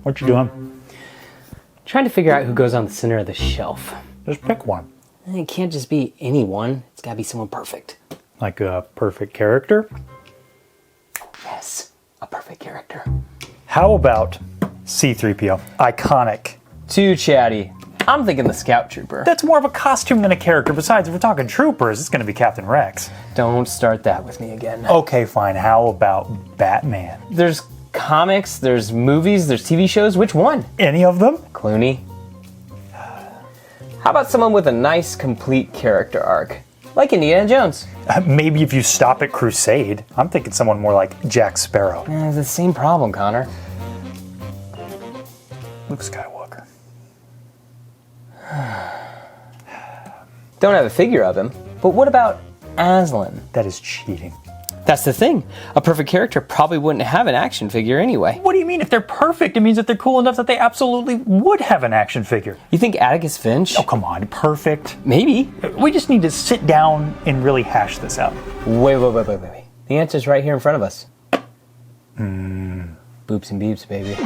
What you doing? Trying to figure out who goes on the center of the shelf. Just pick one. It can't just be anyone. It's gotta be someone perfect. Like a perfect character? Yes, a perfect character. How about C-3PO? Iconic. Too chatty. I'm thinking the Scout Trooper. That's more of a costume than a character. Besides, if we're talking troopers, it's going to be Captain Rex. Don't start that with me again. Okay, fine. How about Batman? There's comics, there's movies, there's TV shows. Which one? Any of them? Clooney. How about someone with a nice, complete character arc? Like Indiana Jones. Maybe if you stop at Crusade. I'm thinking someone more like Jack Sparrow. The same problem, Connor. Luke Skywalker. Don't have a figure of him, but what about Aslan? That is cheating. That's the thing. A perfect character probably wouldn't have an action figure anyway. What do you mean? If they're perfect, it means that they're cool enough that they absolutely would have an action figure. You think Atticus Finch? Oh, come on. Perfect. Maybe. We just need to sit down and really hash this out. Wait. The answer's right here in front of us. Boops and beeps, baby.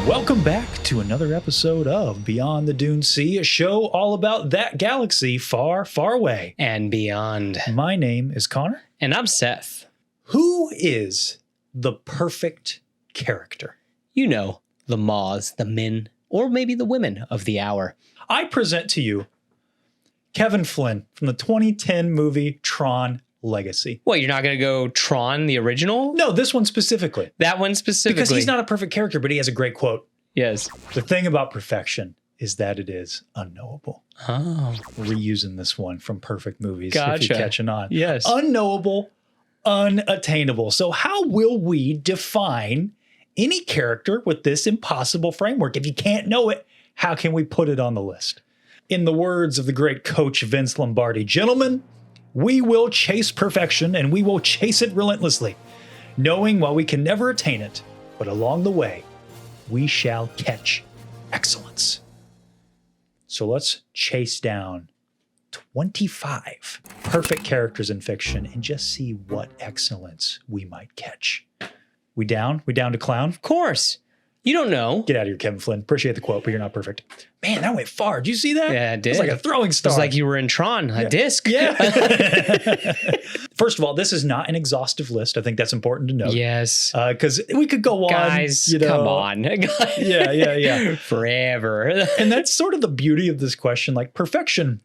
Welcome back to another episode of Beyond the Dune Sea, a show all about that galaxy far, far away. And beyond. My name is Connor. And I'm Seth. Who is the perfect character? You know, the maws, the men, or maybe the women of the hour. I present to you Kevin Flynn from the 2010 movie Tron Legacy. What, you're not going to go Tron, the original? No, this one specifically. That one specifically. Because he's not a perfect character, but he has a great quote. Yes. The thing about perfection is that it is unknowable. Oh. Reusing this one from perfect movies, Gotcha. if you're catching on. Yes. Unknowable, unattainable. So how will we define any character with this impossible framework? If you can't know it, how can we put it on the list? In the words of the great coach Vince Lombardi, gentlemen, we will chase perfection and we will chase it relentlessly, knowing while we can never attain it, but along the way, we shall catch excellence. So let's chase down 25 perfect characters in fiction and just see what excellence we might catch. We down? We down to clown? Of course. You don't know. Get out of here, Kevin Flynn. Appreciate the quote, but you're not perfect. Man, that went far. Did you see that? Yeah, it did. It was like a throwing star. It's like you were in Tron, a disc. Yeah. First of all, this is not an exhaustive list. I think that's important to note. Yes. Because we could go on. Guys, come on. Yeah. Forever. And that's sort of the beauty of this question. Like perfection,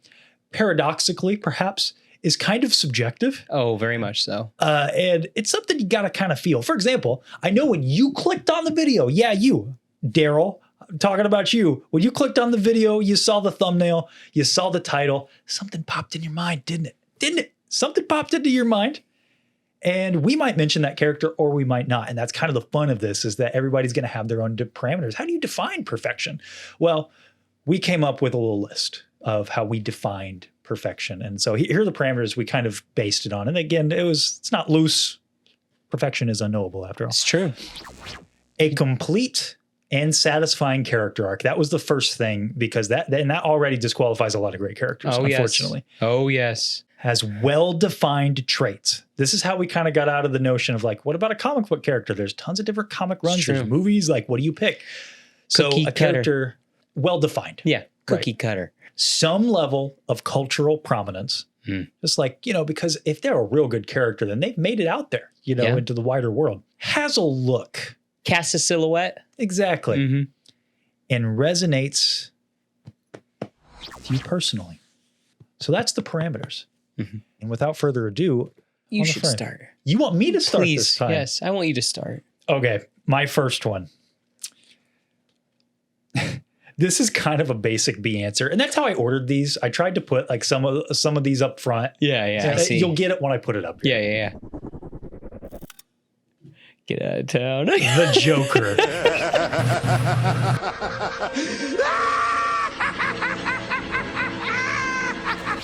paradoxically, perhaps, is kind of subjective. Oh, very much so. And it's something you got to kind of feel. For example, I know when you clicked on the video, you, Daryl, I'm talking about you. When you clicked on the video, you saw the thumbnail, you saw the title, something popped in your mind, didn't it? Didn't it? Something popped into your mind. And we might mention that character or we might not. And that's kind of the fun of this, is that everybody's going to have their own parameters. How do you define perfection? Well, we came up with a little list of how we defined perfection. And so here are the parameters we kind of based it on. And again, it's not loose. Perfection is unknowable after all. It's true. A complete and satisfying character arc. That was the first thing, because that already disqualifies a lot of great characters, unfortunately. Oh, yes. Has well-defined traits. This is how we kind of got out of the notion of like, what about a comic book character? There's tons of different comic runs. There's movies. Like, what do you pick? Cookie so a cutter. character well-defined. Yeah. Cookie cutter. Some level of cultural prominence. Just like, because if they're a real good character, then they've made it out there, into the wider world. Has a look. Cast a silhouette. Exactly. Mm-hmm. And resonates with you personally. So that's the parameters. Mm-hmm. And without further ado, You should start. You want me to start Please. this time? Yes, I want you to start. Okay, my first one. This is kind of a basic B answer, and that's how I ordered these. I tried to put like some of these up front. Yeah, I see. You'll get it when I put it up here. Yeah. Get out of town. The Joker.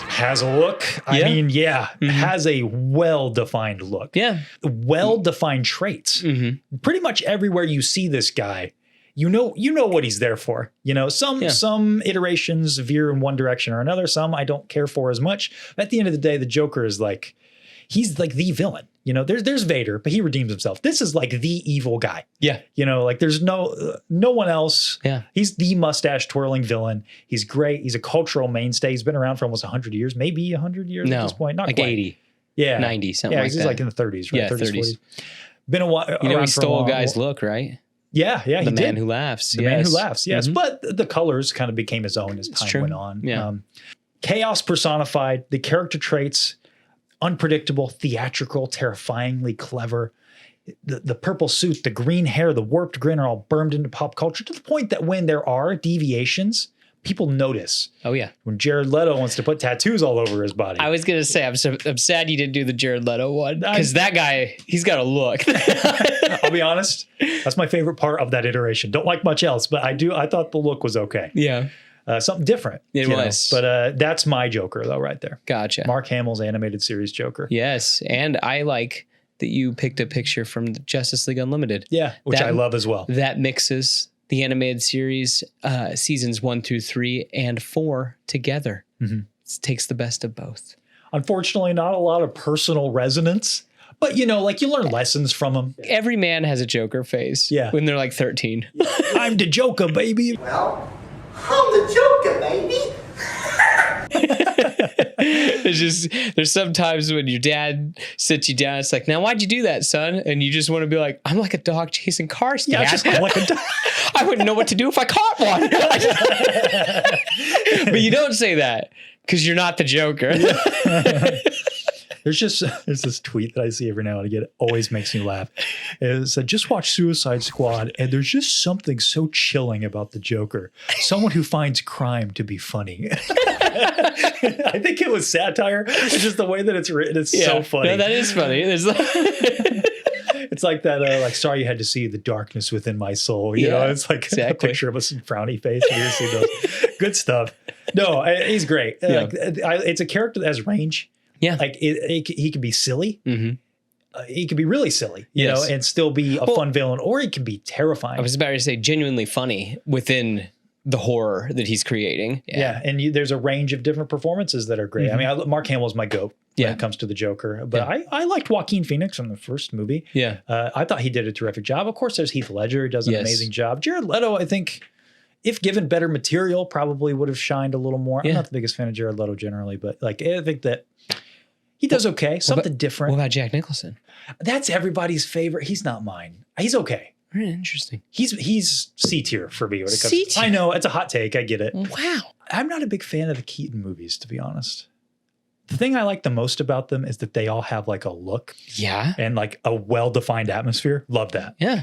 Has a look. I mean, has a well-defined look. Yeah. Well-defined traits. Mm-hmm. Pretty much everywhere you see this guy, you know what he's there for. You know, some iterations veer in one direction or another. Some I don't care for as much. But at the end of the day, the Joker is like, he's like the villain. You know, there's Vader, but he redeems himself. This is like the evil guy. Yeah. You know, like there's no one else. Yeah. He's the mustache twirling villain. He's great. He's a cultural mainstay. He's been around for almost 100 years, maybe 100 years at this point. Not like quite. 80. Yeah. 90, something like he's that. like in the 30s, right? Yeah, 30s. 40s. Been a while. You know, around he for stole a long. guy's look, right? Yeah, he The did. man who laughs. The man who laughs, yes. But the colors kind of became his own as It's time true. went on. Yeah. Chaos personified, the character traits, unpredictable, theatrical, terrifyingly clever. The purple suit, the green hair, the warped grin are all burned into pop culture to the point that when there are deviations, people notice. Oh, yeah. When Jared Leto wants to put tattoos all over his body. I was going to say, I'm sad you didn't do the Jared Leto one because that guy, he's got a look. I'll be honest, that's my favorite part of that iteration. Don't like much else, but I thought the look was okay. Yeah. Something different. It was. But that's my Joker, though, right there. Gotcha. Mark Hamill's animated series Joker. Yes. And I like that you picked a picture from the Justice League Unlimited. Yeah, which I love as well. That mixes the animated series seasons 1 through 3 and 4 together. Mm-hmm. It takes the best of both. Unfortunately, not a lot of personal resonance, but you know, like you learn lessons from them. Every man has a Joker face when they're like 13. I'm the Joker, baby. Well, I'm the Joker, baby. There's sometimes when your dad sits you down, it's like, now why'd you do that, son? And you just want to be like, I'm like a dog chasing cars, Dad. Yeah, just like a dog. I wouldn't know what to do if I caught one. But you don't say that because you're not the Joker. There's this tweet that I see every now and again. It always makes me laugh. It said, just watch Suicide Squad, and there's just something so chilling about the Joker. Someone who finds crime to be funny. I think it was satire. It's just the way that it's written. It's so funny. No, that is funny. It's like that, like, sorry you had to see the darkness within my soul. You know, it's like a picture of a frowny face. You see those. Good stuff. No, he's great. Yeah. It's a character that has range. Yeah. Like he can be silly. Mm-hmm. He can be really silly, you know, and still be a fun villain, or he can be terrifying. I was about to say genuinely funny within the horror that he's creating. Yeah. And there's a range of different performances that are great. I mean, Mark Hamill's my goat when it comes to the Joker, but I liked Joaquin Phoenix from the first movie. Yeah. I thought he did a terrific job. Of course, there's Heath Ledger. He does an amazing job. Jared Leto, I think, if given better material, probably would have shined a little more. I'm not the biggest fan of Jared Leto generally, but like I think that he does okay. Something different. What about Jack Nicholson? That's everybody's favorite. He's not mine. He's okay. Interesting. He's C tier for me when it comes. C-tier? I know it's a hot take. I get it. Wow. I'm not a big fan of the Keaton movies, to be honest. The thing I like the most about them is that they all have like a look. Yeah. And like a well-defined atmosphere. Love that. Yeah.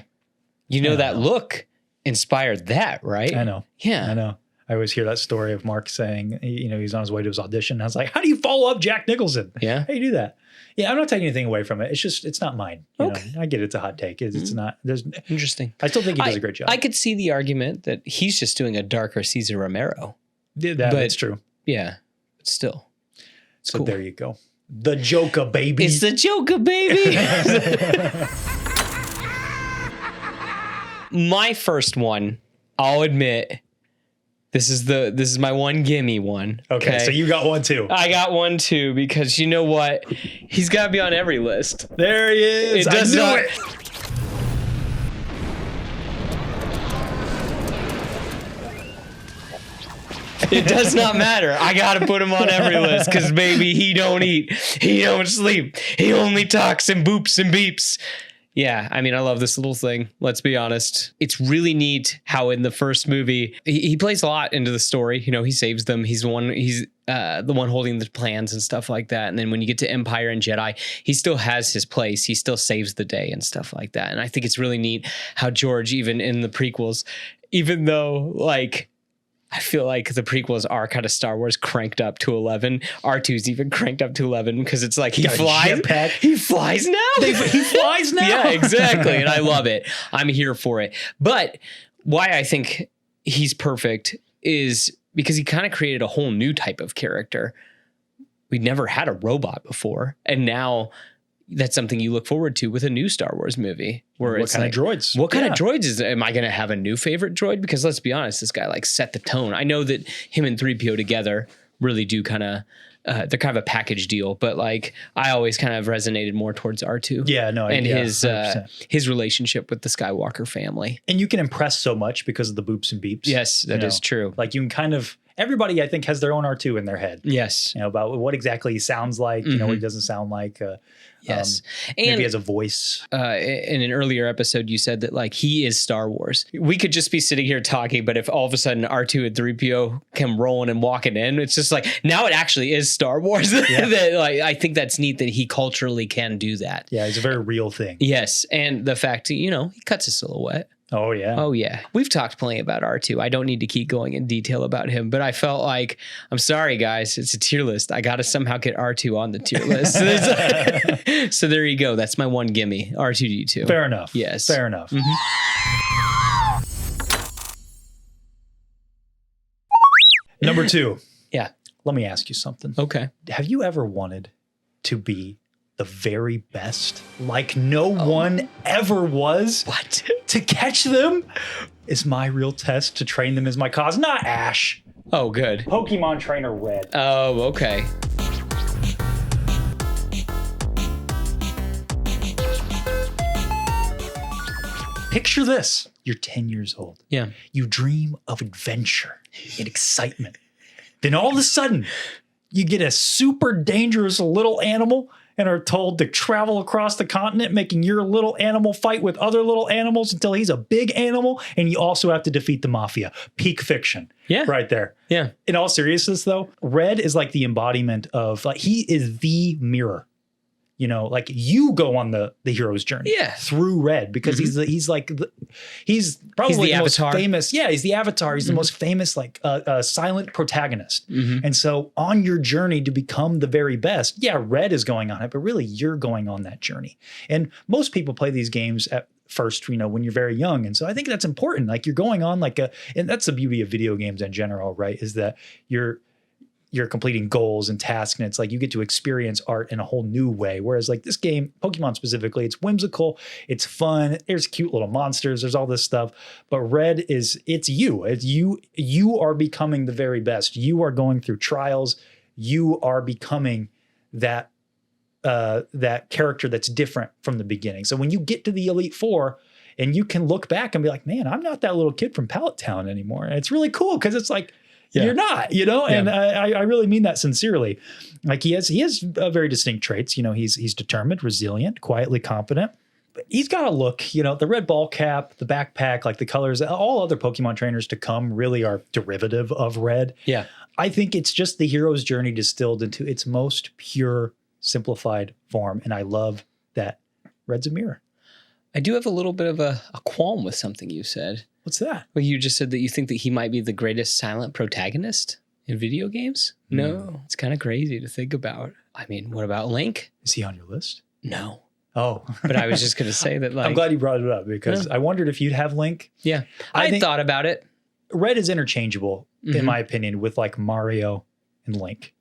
You know, that look inspired that, right? I know. Yeah. I know. I always hear that story of Mark saying, you know, he's on his way to his audition. I was like, how do you follow up Jack Nicholson? Yeah. How do you do that? Yeah, I'm not taking anything away from it. It's just, it's not mine. You Okay. know? I get it's a hot take. It's not, there's, Interesting. I still think he does a great job. I could see the argument that he's just doing a darker Cesar Romero. That's true. Yeah. But still. It's So cool. there you go. The Joker, baby. It's the Joker, baby. My first one, I'll admit, this is my one gimme one. Okay, so you got one too. I got one too because you know what? He's got to be on every list. There he is. It does I knew not- it. It does not matter. I got to put him on every list because, baby, he don't eat. He don't sleep. He only talks and boops and beeps. Yeah, I mean, I love this little thing. Let's be honest. It's really neat how in the first movie, he plays a lot into the story. You know, he saves them. He's the one holding the plans and stuff like that. And then when you get to Empire and Jedi, he still has his place. He still saves the day and stuff like that. And I think it's really neat how George, even in the prequels, even though like, I feel like the prequels are kind of Star Wars cranked up to 11. R2's even cranked up to 11 because it's like he flies. He flies now. He flies now. Yeah, exactly. And I love it. I'm here for it. But why I think he's perfect is because he kind of created a whole new type of character. We'd never had a robot before. And now that's something you look forward to with a new Star Wars movie. Where What it's kind like, of droids? What kind Yeah. of droids am I going to have a new favorite droid? Because let's be honest, this guy like set the tone. I know that him and 3PO together really do kind of, they're kind of a package deal, but like I always kind of resonated more towards R2. Yeah, no, and yeah, his relationship with the Skywalker family. And you can impress so much because of the boops and beeps. Yes, that is true. Like you can kind of, everybody I think has their own R2 in their head. Yes. You know, about what exactly he sounds like, you know, what he doesn't sound like. Yes. Maybe And he has a voice. in an earlier episode, you said that like he is Star Wars. We could just be sitting here talking, but if all of a sudden R2 and 3PO come rolling and walking in, it's just like now it actually is Star Wars. That, like, I think that's neat that he culturally can do that. Yeah, it's a very real thing. Yes. And the fact, he cuts his silhouette. Oh, yeah. Oh, yeah. We've talked plenty about R2. I don't need to keep going in detail about him, but I felt like, I'm sorry, guys. It's a tier list. I got to somehow get R2 on the tier list. So there you go. That's my one gimme. R2D2. Fair enough. Yes. Fair enough. Number 2. Yeah. Let me ask you something. Okay. Have you ever wanted to be the very best, like no one ever was? What? To catch them is my real test. To train them is my cause. Not Ash. Oh, good. Pokemon Trainer Red. Oh, okay. Picture this. You're 10 years old. Yeah. You dream of adventure and excitement. Then all of a sudden, you get a super dangerous little animal and are told to travel across the continent, making your little animal fight with other little animals until he's a big animal. And you also have to defeat the mafia. Peak fiction. Yeah. Right there. Yeah. In all seriousness, though, Red is like the embodiment of, like, he is the mirror. You know, like you go on the hero's journey through Red because he's probably He's the the most avatar. famous. Yeah, he's the avatar. He's the most famous silent protagonist. And so on your journey to become the very best, Red is going on it, but really you're going on that journey. And most people play these games at first, when you're very young. And so I think that's important. Like you're going on and that's the beauty of video games in general, right? Is that you're completing goals and tasks, and it's like you get to experience art in a whole new way. Whereas like this game, Pokemon specifically, it's whimsical, it's fun, there's cute little monsters, there's all this stuff. But Red it's you are becoming the very best. You are going through trials. You are becoming that character that's different from the beginning. So when you get to the Elite Four, and you can look back and be like, man, I'm not that little kid from Pallet Town anymore. And it's really cool because it's like, you're not, and I really mean that sincerely. Like he has very distinct traits. He's determined, resilient, quietly competent. But he's got a look, the red ball cap, the backpack, like the colors, all other Pokemon trainers to come really are derivative of Red. Yeah. I think it's just the hero's journey distilled into its most pure, simplified form. And I love that Red's a mirror. I do have a little bit of a qualm with something you said. What's that? Well, you just said that you think that he might be the greatest silent protagonist in video games? No, it's kind of crazy to think about. I mean, what about Link? Is he on your list? No. Oh. But I was just going to say that, like... I'm glad you brought it up because I wondered if you'd have Link. Yeah. I think thought about it. Red is interchangeable, in my opinion, with like Mario and Link.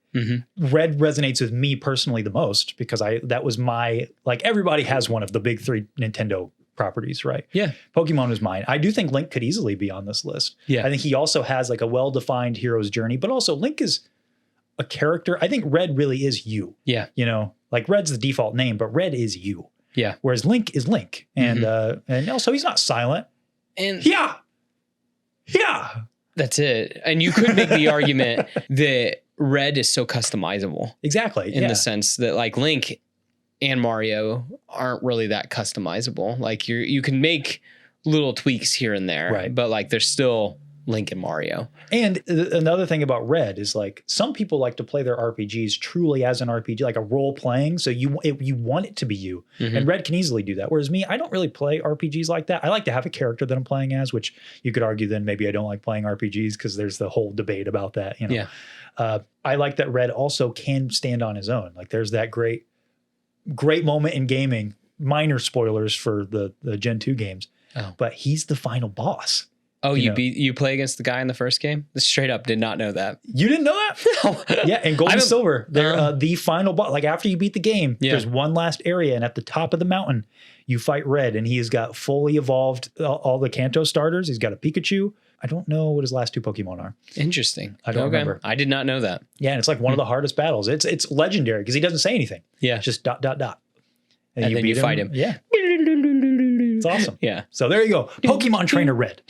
Red resonates with me personally the most because that was my, like everybody has one of the big 3 Nintendo properties, right? Yeah. Pokemon was mine. I do think Link could easily be on this list. Yeah. I think he also has like a well-defined hero's journey, but also Link is a character. I think Red really is you. Yeah. Like Red's the default name, but Red is you. Yeah. Whereas Link is Link. And also he's not silent. And Yeah. That's it. And you could make the argument that Red is so customizable. Exactly. In the sense that like Link and Mario aren't really that customizable. Like you can make little tweaks here and there, right? But like there's still Link and Mario. And another thing about Red is like some people like to play their RPGs truly as an RPG, like a role playing. So you want it to be you. And Red can easily do that. Whereas me, I don't really play RPGs like that. I like to have a character that I'm playing as, which you could argue then maybe I don't like playing RPGs because there's the whole debate about that. Yeah. I like that Red also can stand on his own. Like there's that great moment in gaming, minor spoilers for the Gen 2 games, but he's the final boss. Oh, You know. you play against the guy in the first game? Straight up, did not know that. You didn't know that? Yeah, and Gold and Silver, they're the final boss. Like after you beat the game, there's one last area, and at the top of the mountain, you fight Red, and he has got fully evolved all the Kanto starters. He's got a Pikachu. I don't know what his last 2 Pokemon are. Interesting. I don't remember. I did not know that. Yeah, and it's like one of the hardest battles. It's legendary because he doesn't say anything. Yeah. It's just ... And then you fight him. Yeah. It's awesome. Yeah. So there you go. Pokemon Trainer Red.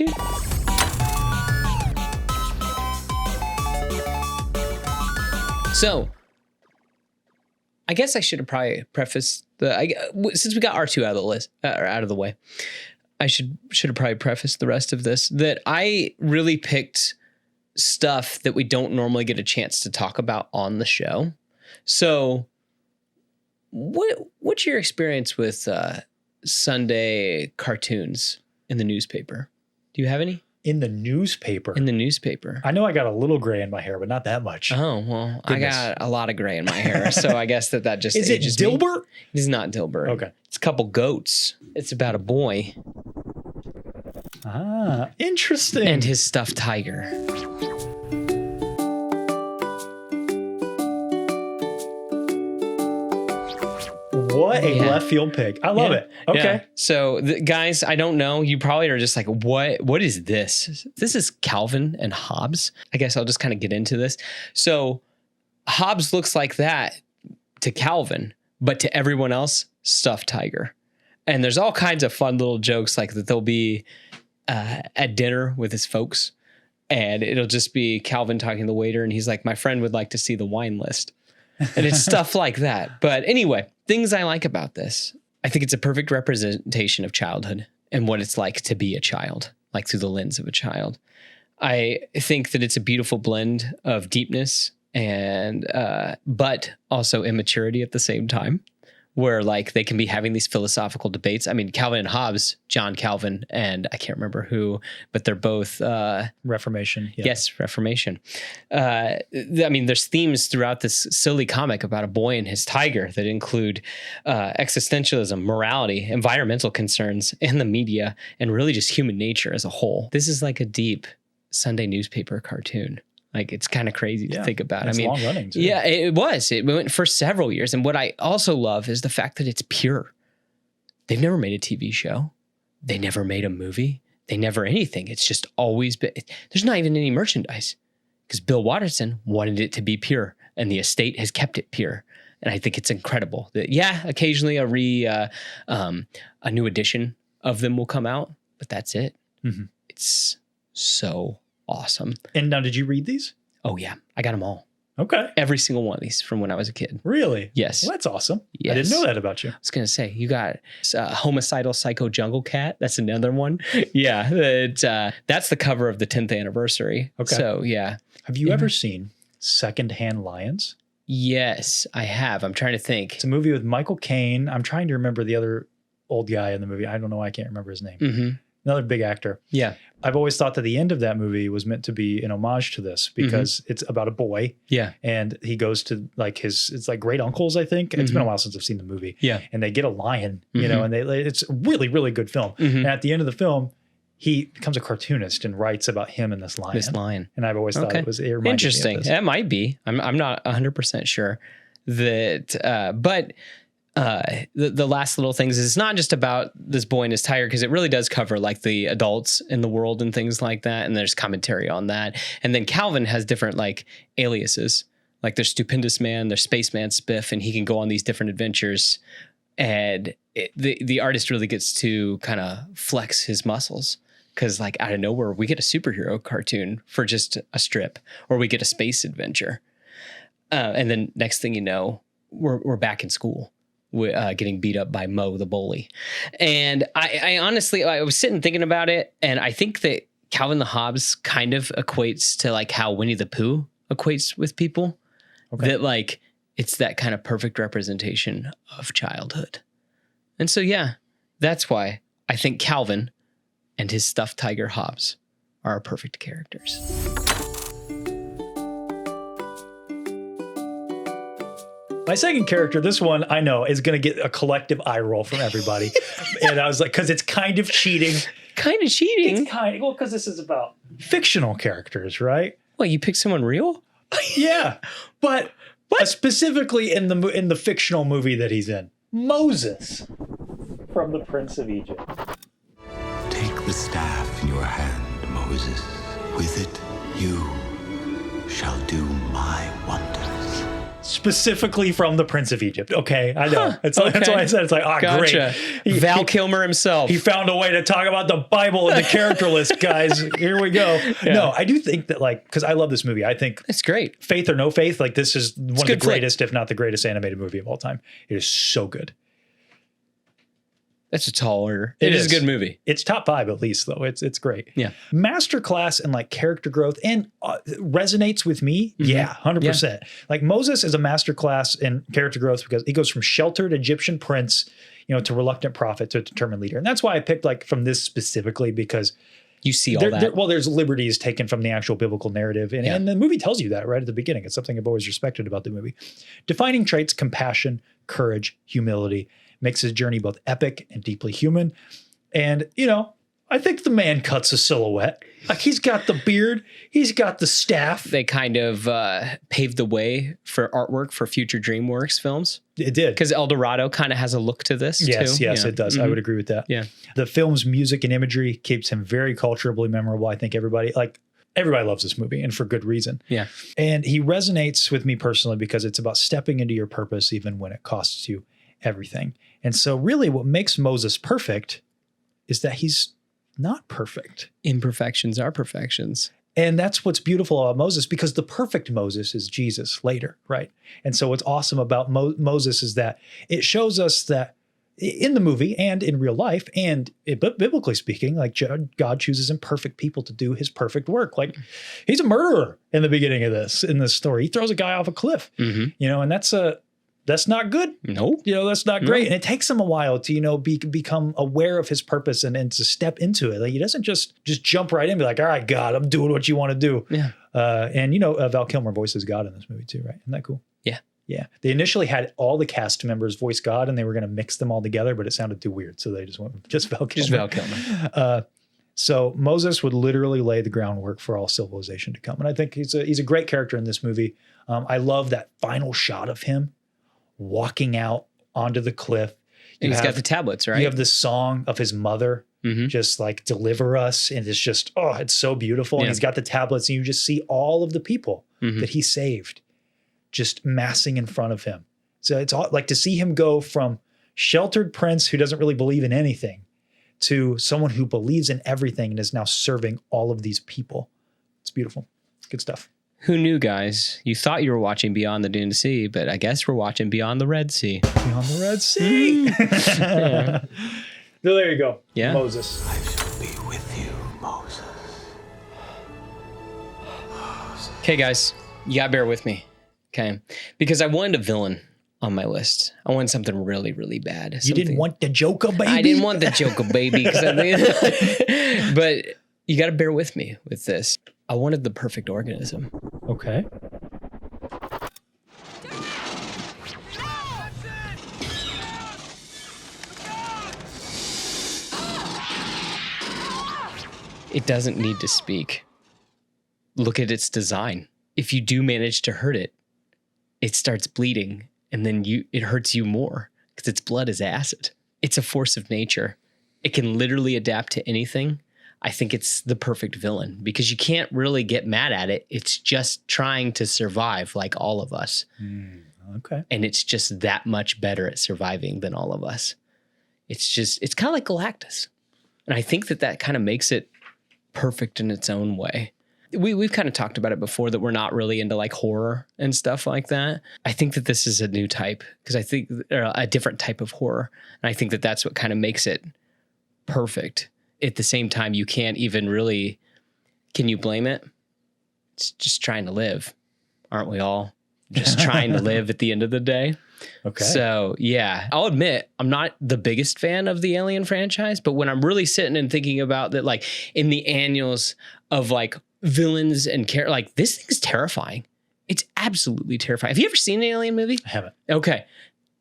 So, I guess I should have probably prefaced since we got R2 out of the list or out of the way. I should have probably prefaced the rest of this that I really picked stuff that we don't normally get a chance to talk about on the show. So, what's your experience with Sunday cartoons in the newspaper? Do you have any? In the newspaper. In the newspaper. I know I got a little gray in my hair, but not that much. Oh, well, I got a lot of gray in my hair. So I guess that just Is it ages me. Dilbert? It's not Dilbert. Okay. It's a couple goats. It's about a boy Ah, interesting. and his stuffed tiger. What a left field pick. I love it. Okay. Yeah. So guys, I don't know. You probably are just like, what is this? This is Calvin and Hobbes. I guess I'll just kind of get into this. So Hobbes looks like that to Calvin, but to everyone else, stuffed tiger. And there's all kinds of fun little jokes like that they'll be at dinner with his folks and it'll just be Calvin talking to the waiter and he's like, my friend would like to see the wine list. And it's stuff like that. But anyway, things I like about this. I think it's a perfect representation of childhood and what it's like to be a child, like through the lens of a child. I think that it's a beautiful blend of deepness and but also immaturity at the same time, where like they can be having these philosophical debates. I mean, Calvin and Hobbes, John Calvin, and I can't remember who, but they're both Reformation. Yeah. Yes, Reformation. I mean, there's themes throughout this silly comic about a boy and his tiger that include existentialism, morality, environmental concerns, and the media, and really just human nature as a whole. This is like a deep Sunday newspaper cartoon. Like, it's kind of crazy to think about. It's I mean, long running too. Yeah, it was. It went for several years. And what I also love is the fact that it's pure. They've never made a TV show. They never made a movie. They never anything. It's just always been, there's not even any merchandise because Bill Watterson wanted it to be pure and the estate has kept it pure. And I think it's incredible that, occasionally a new edition of them will come out, but that's it. Mm-hmm. It's so awesome. And now, did you read these? Oh yeah. I got them all. Okay. Every single one of these from when I was a kid. Really? Yes. Well, that's awesome. Yes. I didn't know that about you. I was going to say, you got Homicidal Psycho Jungle Cat. That's another one. Yeah. That's the cover of the 10th anniversary. Okay. So, yeah. Have you ever seen Secondhand Lions? Yes, I have. I'm trying to think. It's a movie with Michael Caine. I'm trying to remember the other old guy in the movie. I don't know why I can't remember his name. Mm-hmm. Another big actor. Yeah. I've always thought that the end of that movie was meant to be an homage to this because it's about a boy. Yeah. And he goes to like it's like great uncles, I think. It's been a while since I've seen the movie. Yeah. And they get a lion, you know, and it's a really, really good film. And at the end of the film, he becomes a cartoonist and writes about him and this lion. This lion. And I've always thought it reminded me of interesting. this. That might be. I'm not 100% sure that, but the last little things is it's not just about this boy and his tiger, because it really does cover like the adults in the world and things like that. And there's commentary on that. And then Calvin has different like aliases, like there's Stupendous Man, there's Spaceman Spiff, and he can go on these different adventures. And the artist really gets to kind of flex his muscles. Because like out of nowhere, we get a superhero cartoon for just a strip, or we get a space adventure. And then next thing you know, we're back in school. Getting beat up by Mo the bully. And I honestly, I was sitting thinking about it, and I think that Calvin the Hobbes kind of equates to like how Winnie the Pooh equates with people. Okay. That like, it's that kind of perfect representation of childhood. And so, yeah, that's why I think Calvin and his stuffed tiger Hobbes are perfect characters. My second character, this one I know is going to get a collective eye roll from everybody. And I was like, because it's kind of cheating, kind of cheating. It's kind of, well, because this is about fictional characters, right? What, you pick someone real? Yeah, but specifically in the fictional movie that he's in, Moses from the Prince of Egypt. Take the staff in your hand, Moses. With it, you shall do my wonders. Specifically from the Prince of Egypt. Okay, I know. Huh, That's why I said it's like, Gotcha. great. Val Kilmer himself. He found a way to talk about the Bible in the character list, guys. Here we go. Yeah. No, I do think that, like, because I love this movie. I think It's great. faith or no faith, like this is one of the good flick. greatest, if not the greatest animated movie of all time. It is so good. That's a tall order. It It is is. a good movie. It's top 5 at least, though. It's great. Yeah. Masterclass in like character growth and resonates with me. Yeah, 100%. Like Moses is a masterclass in character growth because he goes from sheltered Egyptian prince, to reluctant prophet to determined leader. And that's why I picked like from this specifically because You see all that. there's liberties taken from the actual biblical narrative. And the movie tells you that right at the beginning. It's something I've always respected about the movie. Defining traits, compassion, courage, humility, makes his journey both epic and deeply human. And, I think the man cuts a silhouette. Like he's got the beard, he's got the staff. They kind of paved the way for artwork for future DreamWorks films. It did. Because El Dorado kind of has a look to this Yes, too. yes, Yeah. it does. I would agree with that. Yeah. The film's music and imagery keeps him very culturally memorable. I think everybody loves this movie and for good reason. Yeah. And he resonates with me personally because it's about stepping into your purpose even when it costs you everything. And so really what makes Moses perfect is that he's not perfect. Imperfections are perfections. And that's what's beautiful about Moses because the perfect Moses is Jesus later, right? And so what's awesome about Moses is that it shows us that in the movie and in real life and biblically speaking, like God chooses imperfect people to do his perfect work. Like he's a murderer in the beginning of in this story. He throws a guy off a cliff, and that's not good. Nope. That's not great. And it takes him a while to, become aware of his purpose and to step into it. Like he doesn't just jump right in and be like, all right, God, I'm doing what you want to do. Yeah. And Val Kilmer voices God in this movie too, right? Isn't that cool? Yeah. Yeah. They initially had all the cast members voice God and they were going to mix them all together, but it sounded too weird. So they just went with just Val Kilmer. Just Val Kilmer. So Moses would literally lay the groundwork for all civilization to come. And I think he's a great character in this movie. I love that final shot of him walking out onto the cliff. And he's got the tablets, right? You have this song of his mother, just like deliver us. And it's just, it's so beautiful. And he's got the tablets and you just see all of the people that he saved just massing in front of him. So it's all like to see him go from sheltered prince who doesn't really believe in anything to someone who believes in everything and is now serving all of these people. It's beautiful. Good stuff. Who knew, guys? You thought you were watching Beyond the Dune Sea, but I guess we're watching Beyond the Red Sea. Beyond the Red Sea. So there you go. Yeah. Moses. I shall be with you, Moses. Okay, guys, you gotta bear with me, okay? Because I wanted a villain on my list. I wanted something really, really bad. You didn't want the Joker, baby? I didn't want the Joker, baby. But you gotta bear with me with this. I wanted the perfect organism. Okay. It doesn't need to speak. Look at its design. If you do manage to hurt it, it starts bleeding and then it hurts you more because its blood is acid. It's a force of nature. It can literally adapt to anything. I think it's the perfect villain because you can't really get mad at it. It's just trying to survive like all of us. Okay. And it's just that much better at surviving than all of us. It's kind of like Galactus. And I think that kind of makes it perfect in its own way. We've kind of talked about it before that we're not really into like horror and stuff like that. I think that this is a new type because I think a different type of horror. And I think that that's what kind of makes it perfect. At the same time, you can't even really, can you blame it? It's just trying to live. Aren't we all just trying to live at the end of the day? Okay. So yeah, I'll admit I'm not the biggest fan of the Alien franchise, but when I'm really sitting and thinking about that, like in the annuals of like villains and like this thing's terrifying. It's absolutely terrifying. Have you ever seen an Alien movie? I haven't. Okay.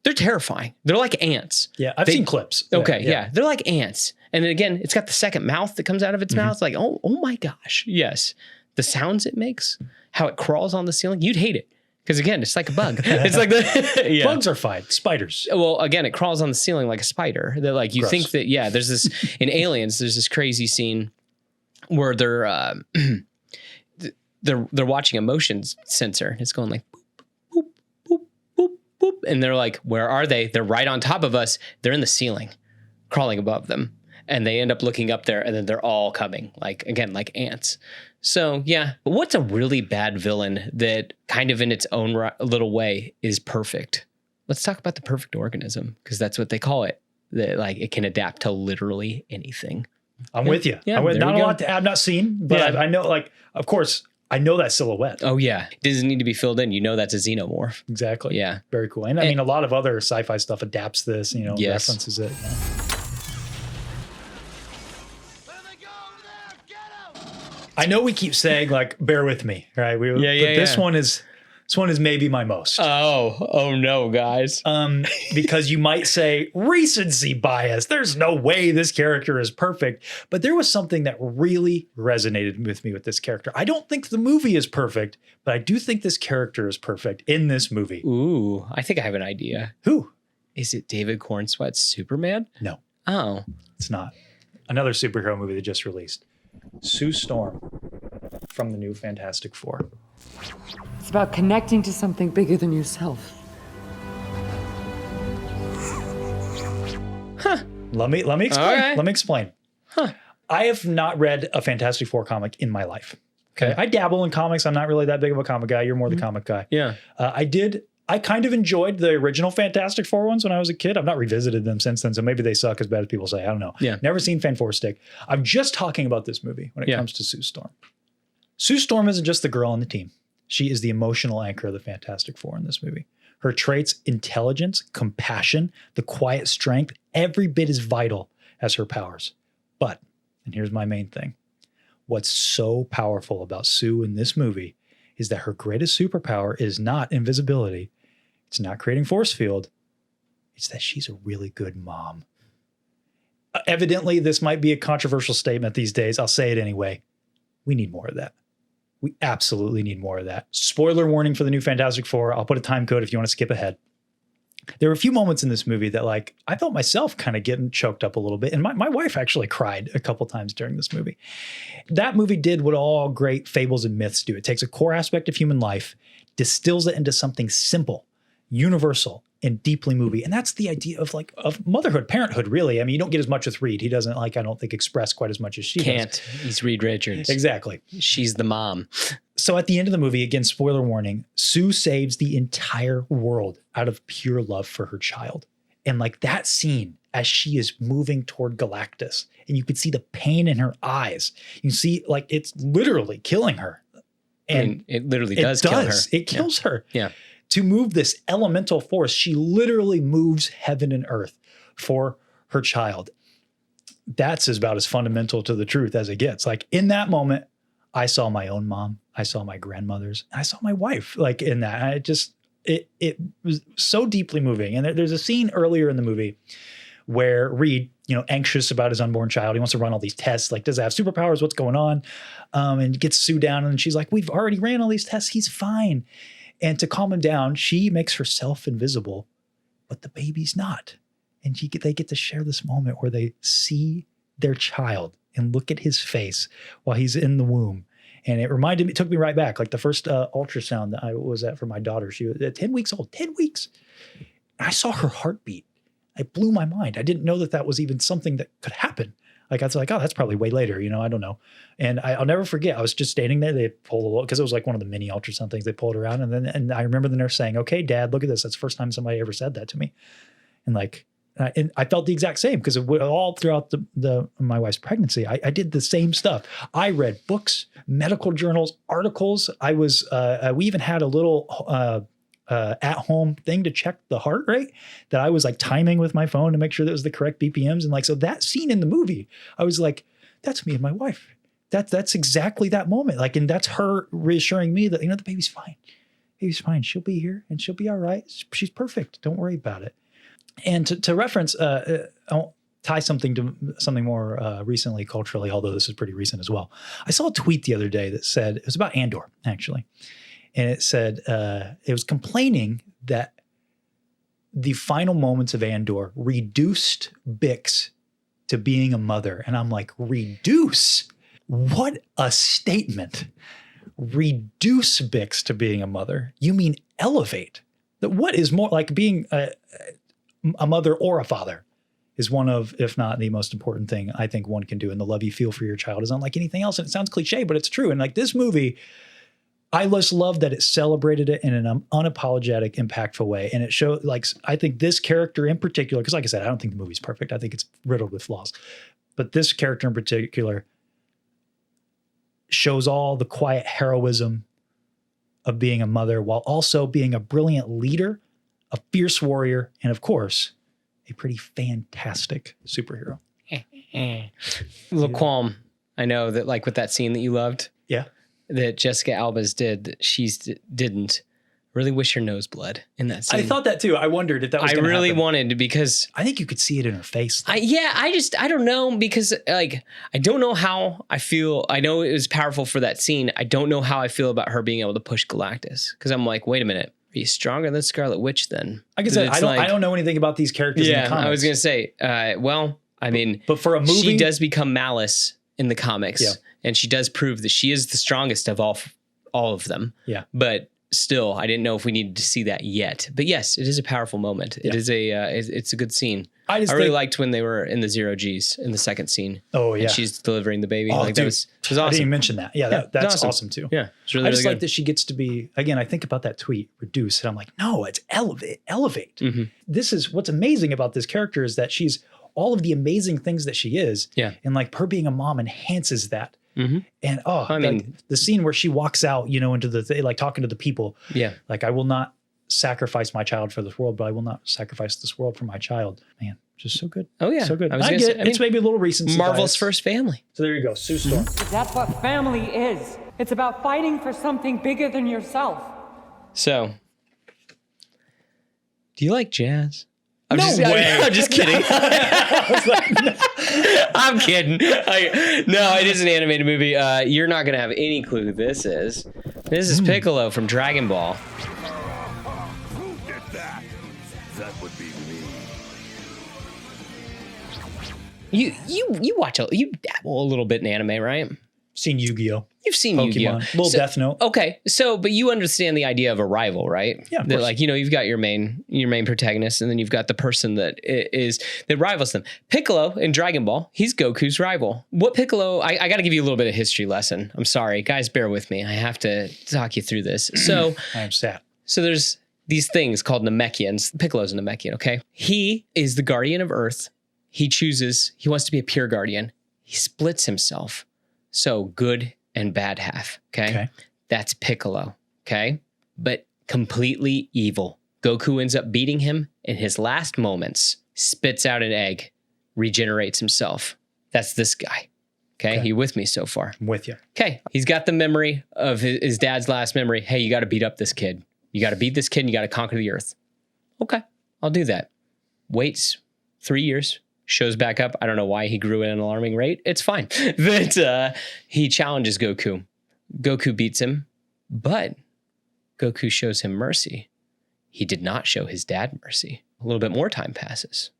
They're terrifying. They're like ants. Yeah, I've seen clips. Okay, yeah. They're like ants. And then again, it's got the second mouth that comes out of its mouth. Like, oh my gosh. Yes. The sounds it makes, how it crawls on the ceiling. You'd hate it. Because again, it's like a bug. It's like the Bugs are fine. Spiders. Well, again, it crawls on the ceiling like a spider. That like you Gross. think that there's this in Aliens. There's this crazy scene where they're watching a motion sensor. It's going like boop boop boop boop, and they're like, where are they? They're right on top of us. They're in the ceiling, crawling above them, and they end up looking up there, and then they're all coming like like ants. So, yeah. But what's a really bad villain that kind of in its own little way is perfect? Let's talk about the perfect organism, because that's what they call it. That like it can adapt to literally anything. I'm with you. Yeah, Not a lot I've not seen, but I know, like, of course, I know that silhouette. Oh, yeah. It doesn't need to be filled in. You know that's a xenomorph. Exactly. Yeah. Very cool. And I mean, a lot of other sci-fi stuff adapts this, Yes. references it. Yeah. I know we keep saying, like, bear with me, right? But this one is maybe my most. Oh no, guys. Because you might say recency bias. There's no way this character is perfect. But there was something that really resonated with me with this character. I don't think the movie is perfect, but I do think this character is perfect in this movie. Ooh, I think I have an idea. Who? Is it David Cornsweat's Superman? No, Oh. it's not. Another superhero movie that just released. Sue Storm from the new Fantastic Four. It's about connecting to something bigger than yourself. Let me explain. Okay. Let me explain. I have not read a Fantastic Four comic in my life. Okay. I dabble in comics. I'm not really that big of a comic guy. You're more the comic guy. Yeah. I kind of enjoyed the original Fantastic Four ones when I was a kid. I've not revisited them since then, so maybe they suck as bad as people say. I don't know. Yeah. Never seen Fan Four Stick. I'm just talking about this movie when it comes to Sue Storm. Sue Storm isn't just the girl on the team. She is the emotional anchor of the Fantastic Four in this movie. Her traits, intelligence, compassion, the quiet strength, every bit as vital as her powers. But, and here's my main thing, what's so powerful about Sue in this movie is that her greatest superpower is not invisibility. It's not creating force field. It's that she's a really good mom. Evidently, this might be a controversial statement these days. I'll say it anyway. We need more of that. We absolutely need more of that. Spoiler warning for the new Fantastic Four. I'll put a time code if you want to skip ahead. There were a few moments in this movie that, like, I felt myself kind of getting choked up a little bit. And my wife actually cried a couple times during this movie. That movie did what all great fables and myths do. It takes a core aspect of human life, distills it into something simple, universal, and deeply moving. And that's the idea of motherhood, parenthood, really. I mean, you don't get as much with Reed. He doesn't, I don't think, express quite as much as she Can't. does. He's Reed Richards. Exactly. She's the mom. So at the end of the movie, again, spoiler warning, Sue saves the entire world out of pure love for her child. And like that scene as she is moving toward Galactus, and you could see the pain in her eyes. You can see like it's literally killing her. And it literally does kill her. It kills her. Yeah. To move this elemental force, she literally moves heaven and earth for her child. That's about as fundamental to the truth as it gets. Like in that moment, I saw my own mom, I saw my grandmothers, I saw my wife. Like in that, it was so deeply moving. And there's a scene earlier in the movie where Reed, anxious about his unborn child, he wants to run all these tests. Like, does it have superpowers? What's going on? And gets Sue down, and she's like, "We've already ran all these tests. He's fine." And to calm him down, she makes herself invisible, but the baby's not. And they get to share this moment where they see their child and look at his face while he's in the womb. And it took me right back. Like the first ultrasound that I was at for my daughter, she was at 10 weeks old, 10 weeks. I saw her heartbeat. It blew my mind. I didn't know that was even something that could happen. Like, I was like, oh, that's probably way later. I don't know. And I'll never forget. I was just standing there. They pulled because it was like one of the mini ultrasound things. They pulled around, and I remember the nurse saying, "Okay, Dad, look at this. That's the first time somebody ever said that to me." And and I felt the exact same because all throughout my wife's pregnancy, I did the same stuff. I read books, medical journals, articles. We even had a little at-home thing to check the heart rate that I was like timing with my phone to make sure that it was the correct BPMs. And so that scene in the movie, I was like, that's me and my wife. That's exactly that moment. Like, and that's her reassuring me that, the baby's fine. Baby's fine. She'll be here and she'll be all right. She's perfect. Don't worry about it. And to reference, to tie something to something more recently culturally, although this is pretty recent as well. I saw a tweet the other day that said, it was about Andor, actually. And it said, it was complaining that the final moments of Andor reduced Bix to being a mother. And I'm like, reduce? What a statement. Reduce Bix to being a mother. You mean elevate? That what is more like being a mother or a father is one of, if not the most important thing I think one can do. And the love you feel for your child is unlike anything else. And it sounds cliche, but it's true. And like this movie, I just love that it celebrated it in an unapologetic, impactful way. And it showed, like, I think this character in particular, because like I said, I don't think the movie's perfect. I think it's riddled with flaws. But this character in particular shows all the quiet heroism of being a mother while also being a brilliant leader, a fierce warrior, and of course, a pretty fantastic superhero. Little qualm. I know that, like, with that scene that you loved. Yeah. That Jessica Alba's did, that didn't. Really wish her nose bled in that scene. I thought that too. I wondered if that was I gonna really happen. wanted, because I think you could see it in her face. I don't know, because like, I don't know how I feel. I know it was powerful for that scene. I don't know how I feel about her being able to push Galactus, because I'm like, wait a minute, are you stronger than Scarlet Witch then? Like I said, I don't know anything about these characters in the comics. I was going to say, well, I mean, but for a movie, she does become Malice in the comics, and she does prove that she is the strongest of all of them. Yeah. But still, I didn't know if we needed to see that yet. But yes, it is a powerful moment. It is it's a good scene. I really liked when they were in the 0Gs in the second scene. Oh yeah, and she's delivering the baby. Oh, like, dude, that was awesome. I didn't even mention that. Yeah, that's awesome too. Yeah, it's really, I just really like that she gets to be, again, I think about that tweet, reduce, and I'm like, no, it's elevate. Mm-hmm. This is what's amazing about this character, is that she's all of the amazing things that she is. Yeah. And like her being a mom enhances that. Mm-hmm. And I mean, the scene where she walks out, into the like talking to the people. Yeah. Like, I will not sacrifice my child for this world, but I will not sacrifice this world for my child. Man, just so good. Oh yeah. So good. I get it. It's maybe a little recency Marvel's bias. first family. So there you go. Sue Storm. That's what family is. It's about fighting for something bigger than yourself. So, do you like jazz? No way. I'm just kidding. I'm kidding. No, it is an animated movie. You're not going to have any clue who this is. This is Piccolo from Dragon Ball. Who did that? That would be me. You watch you dabble a little bit in anime, right? Seen Yu-Gi-Oh. You've seen Pokemon. Yu-Gi-Oh. Little Death Note. Okay, but you understand the idea of a rival, right? Yeah, of that, course. like, you've got your main protagonist, and then you've got the person that rivals them. Piccolo in Dragon Ball, he's Goku's rival. What Piccolo? I got to give you a little bit of history lesson. I'm sorry, guys, bear with me. I have to talk you through this. So I am sad. So there's these things called Namekians. Piccolo's a Namekian. Okay, he is the guardian of Earth. He wants to be a pure guardian. He splits himself. So good and bad half. Okay. That's Piccolo. Okay. But completely evil. Goku ends up beating him in his last moments, spits out an egg, regenerates himself. That's this guy. Okay. You with me so far? I'm with you. Okay. He's got the memory of his dad's last memory. Hey, you got to beat up this kid. You got to beat this kid and you got to conquer the earth. Okay. I'll do that. Waits 3 years. Shows back up. I don't know why he grew at an alarming rate. It's fine. But he challenges Goku. Goku beats him, but Goku shows him mercy. He did not show his dad mercy. A little bit more time passes.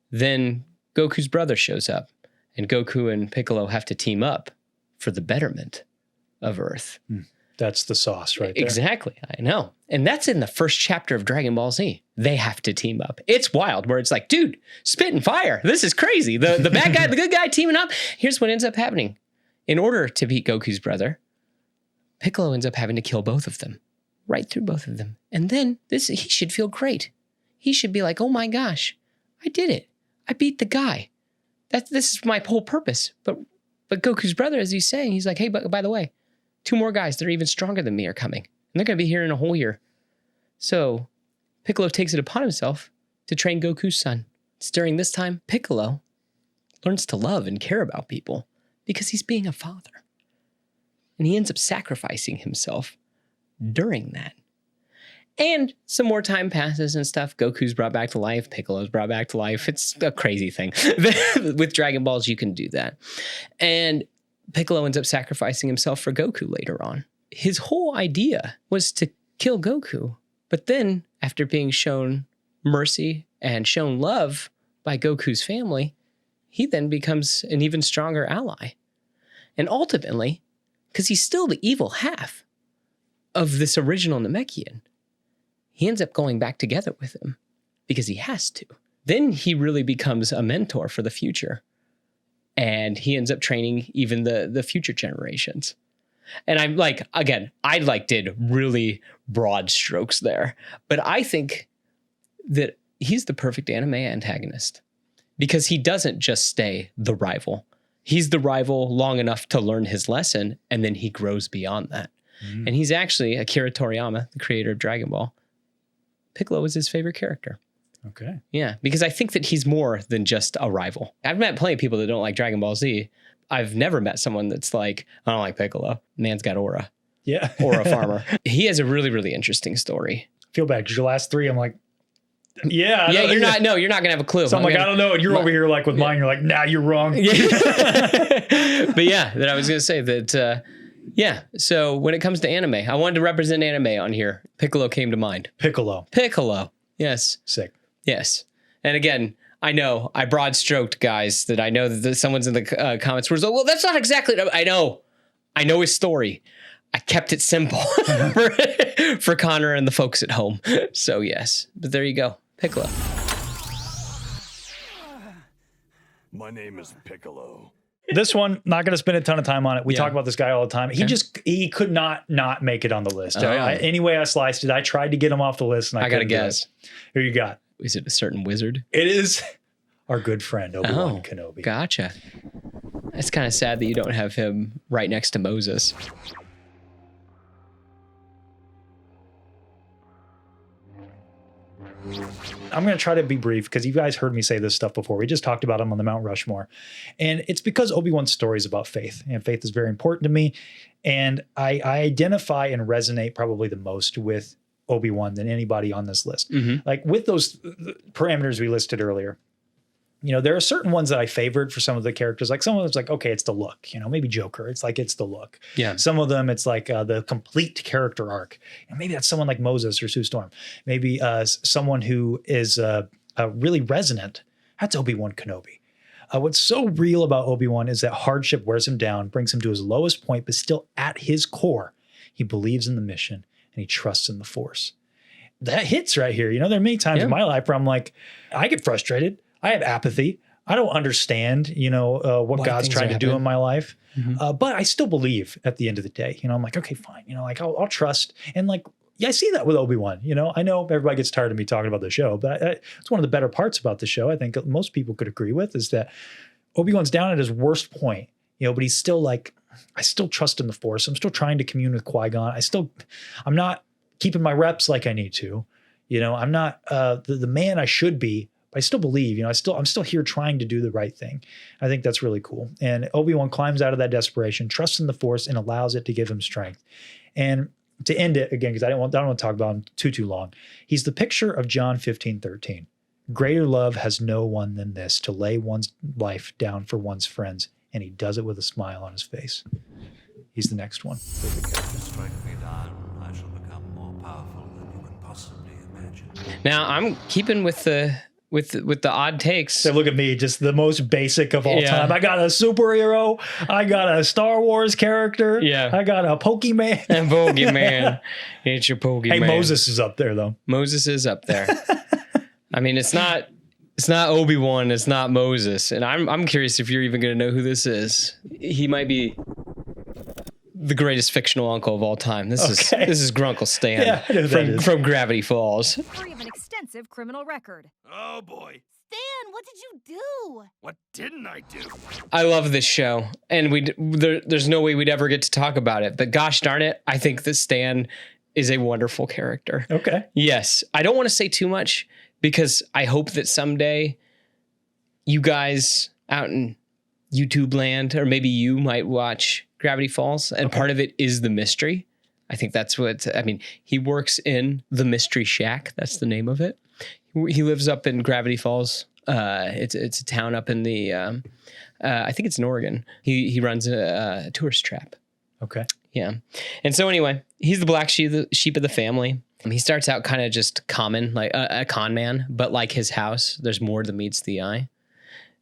Then Goku's brother shows up, and Goku and Piccolo have to team up for the betterment of Earth. That's the sauce right there. Exactly. I know. And that's in the first chapter of Dragon Ball Z. They have to team up. It's wild, where it's like, dude, spit and fire. This is crazy. The bad guy, the good guy teaming up. Here's what ends up happening. In order to beat Goku's brother, Piccolo ends up having to kill both of them. Right through both of them. And then he should feel great. He should be like, oh my gosh, I did it. I beat the guy. This is my whole purpose. But Goku's brother, as he's saying, he's like, hey, by the way, 2 more guys that are even stronger than me are coming. And they're going to be here in a whole year. So Piccolo takes it upon himself to train Goku's son. It's during this time, Piccolo learns to love and care about people because he's being a father. And he ends up sacrificing himself during that. And some more time passes and stuff. Goku's brought back to life. Piccolo's brought back to life. It's a crazy thing. With Dragon Balls, you can do that. And Piccolo ends up sacrificing himself for Goku later on. His whole idea was to kill Goku. But then, after being shown mercy and shown love by Goku's family, he then becomes an even stronger ally. And ultimately, because he's still the evil half of this original Namekian, he ends up going back together with him because he has to. Then he really becomes a mentor for the future. And he ends up training even the future generations. And I'm like, again, I did really broad strokes there. But I think that he's the perfect anime antagonist because he doesn't just stay the rival. He's the rival long enough to learn his lesson, and then he grows beyond that. And he's actually Akira Toriyama, the creator of Dragon Ball. Piccolo was his favorite character. Okay. Yeah, because I think that he's more than just a rival. I've met plenty of people that don't like Dragon Ball Z. I've never met someone that's like, I don't like Piccolo. Man's got aura. Yeah. Aura farmer. He has a really, really interesting story. Feel bad because your last three, I'm like, yeah. Yeah, you're not going to have a clue. So I'm like, I don't know. And you're over here like with mine. You're like, nah, you're wrong. Yeah. But yeah, that I was going to say that, yeah. So when it comes to anime, I wanted to represent anime on here. Piccolo came to mind. Piccolo. Yes. Sick. Yes. And again, I know I broad stroked, guys, that I know that someone's in the comments where it's like, well, that's not exactly. I know his story. I kept it simple for Connor and the folks at home. So yes, but there you go. Piccolo. My name is Piccolo. This one, not going to spend a ton of time on it. We Yeah. talk about this guy all the time. He could not make it on the list. Oh. Any way I sliced it, I tried to get him off the list, and I got to couldn't do guess. it. Who you got? Is it a certain wizard? It is our good friend Obi-Wan Oh, Kenobi. Gotcha. It's kind of sad that you don't have him right next to Moses. I'm going to try to be brief because you guys heard me say this stuff before. We just talked about him on the Mount Rushmore. And it's because Obi-Wan's story is about faith. And faith is very important to me. And I identify and resonate probably the most with Obi-Wan than anybody on this list. Mm-hmm. Like with those parameters we listed earlier, you know, there are certain ones that I favored for some of the characters. Like some of them's like, okay, it's the look, you know, maybe Joker. It's like, it's the look. Yeah. Some of them, it's like the complete character arc. And maybe that's someone like Moses or Sue Storm. Maybe someone who is really resonant. That's Obi-Wan Kenobi. What's so real about Obi-Wan is that hardship wears him down, brings him to his lowest point, but still at his core, he believes in the mission and he trusts in the Force. That hits right here. You know, there are many times in my life where I'm like, I get frustrated. I have apathy. I don't understand, you know, what God's trying to do in my life. Mm-hmm. But I still believe at the end of the day, you know, I'm like, okay, fine. You know, like I'll trust. And like, yeah, I see that with Obi-Wan, you know, I know everybody gets tired of me talking about the show, but it's one of the better parts about the show. I think most people could agree with is that Obi-Wan's down at his worst point, you know, but he's still like, I still trust in the Force. I'm still trying to commune with Qui-Gon. I'm not keeping my reps like I need to, you know, I'm not the man I should be. I still believe, you know, I'm still here trying to do the right thing. I think that's really cool. And Obi-Wan climbs out of that desperation, trusts in the Force, and allows it to give him strength. And to end it again, because I don't want to talk about him too long. He's the picture of John 15:13. Greater love has no one than this, to lay one's life down for one's friends, and he does it with a smile on his face. He's the next one. Strike me down, I shall become more powerful than you can possibly imagine. Now I'm keeping with the odd takes. So look at me, just the most basic of all Yeah. time. I got a superhero. I got a Star Wars character. Yeah. I got a Pokemon. And Bogeyman. It's your Pokemon. Hey, Moses is up there though. Moses is up there. I mean, it's not Obi-Wan, it's not Moses. And I'm curious if you're even going to know who this is. He might be the greatest fictional uncle of all time. This is Grunkle Stan Yeah, I know who that is. from Gravity Falls. History of an extensive criminal record. Oh boy, Stan, what did you do? what didn't I do? I love this show, and there's no way we'd ever get to talk about it. But gosh darn it, I think that Stan is a wonderful character. Okay. Yes, I don't want to say too much because I hope that someday you guys out in YouTube land, or maybe you might watch Gravity Falls, and part of it is the mystery I think that's what, I mean, he works in the Mystery Shack. That's the name of it. He lives up in Gravity Falls. It's a town up in the, I think it's in Oregon. He runs a tourist trap. Okay. Yeah. And so anyway, he's the black sheep of the family. He starts out kind of just common, like a con man, but like his house, there's more than meets the eye.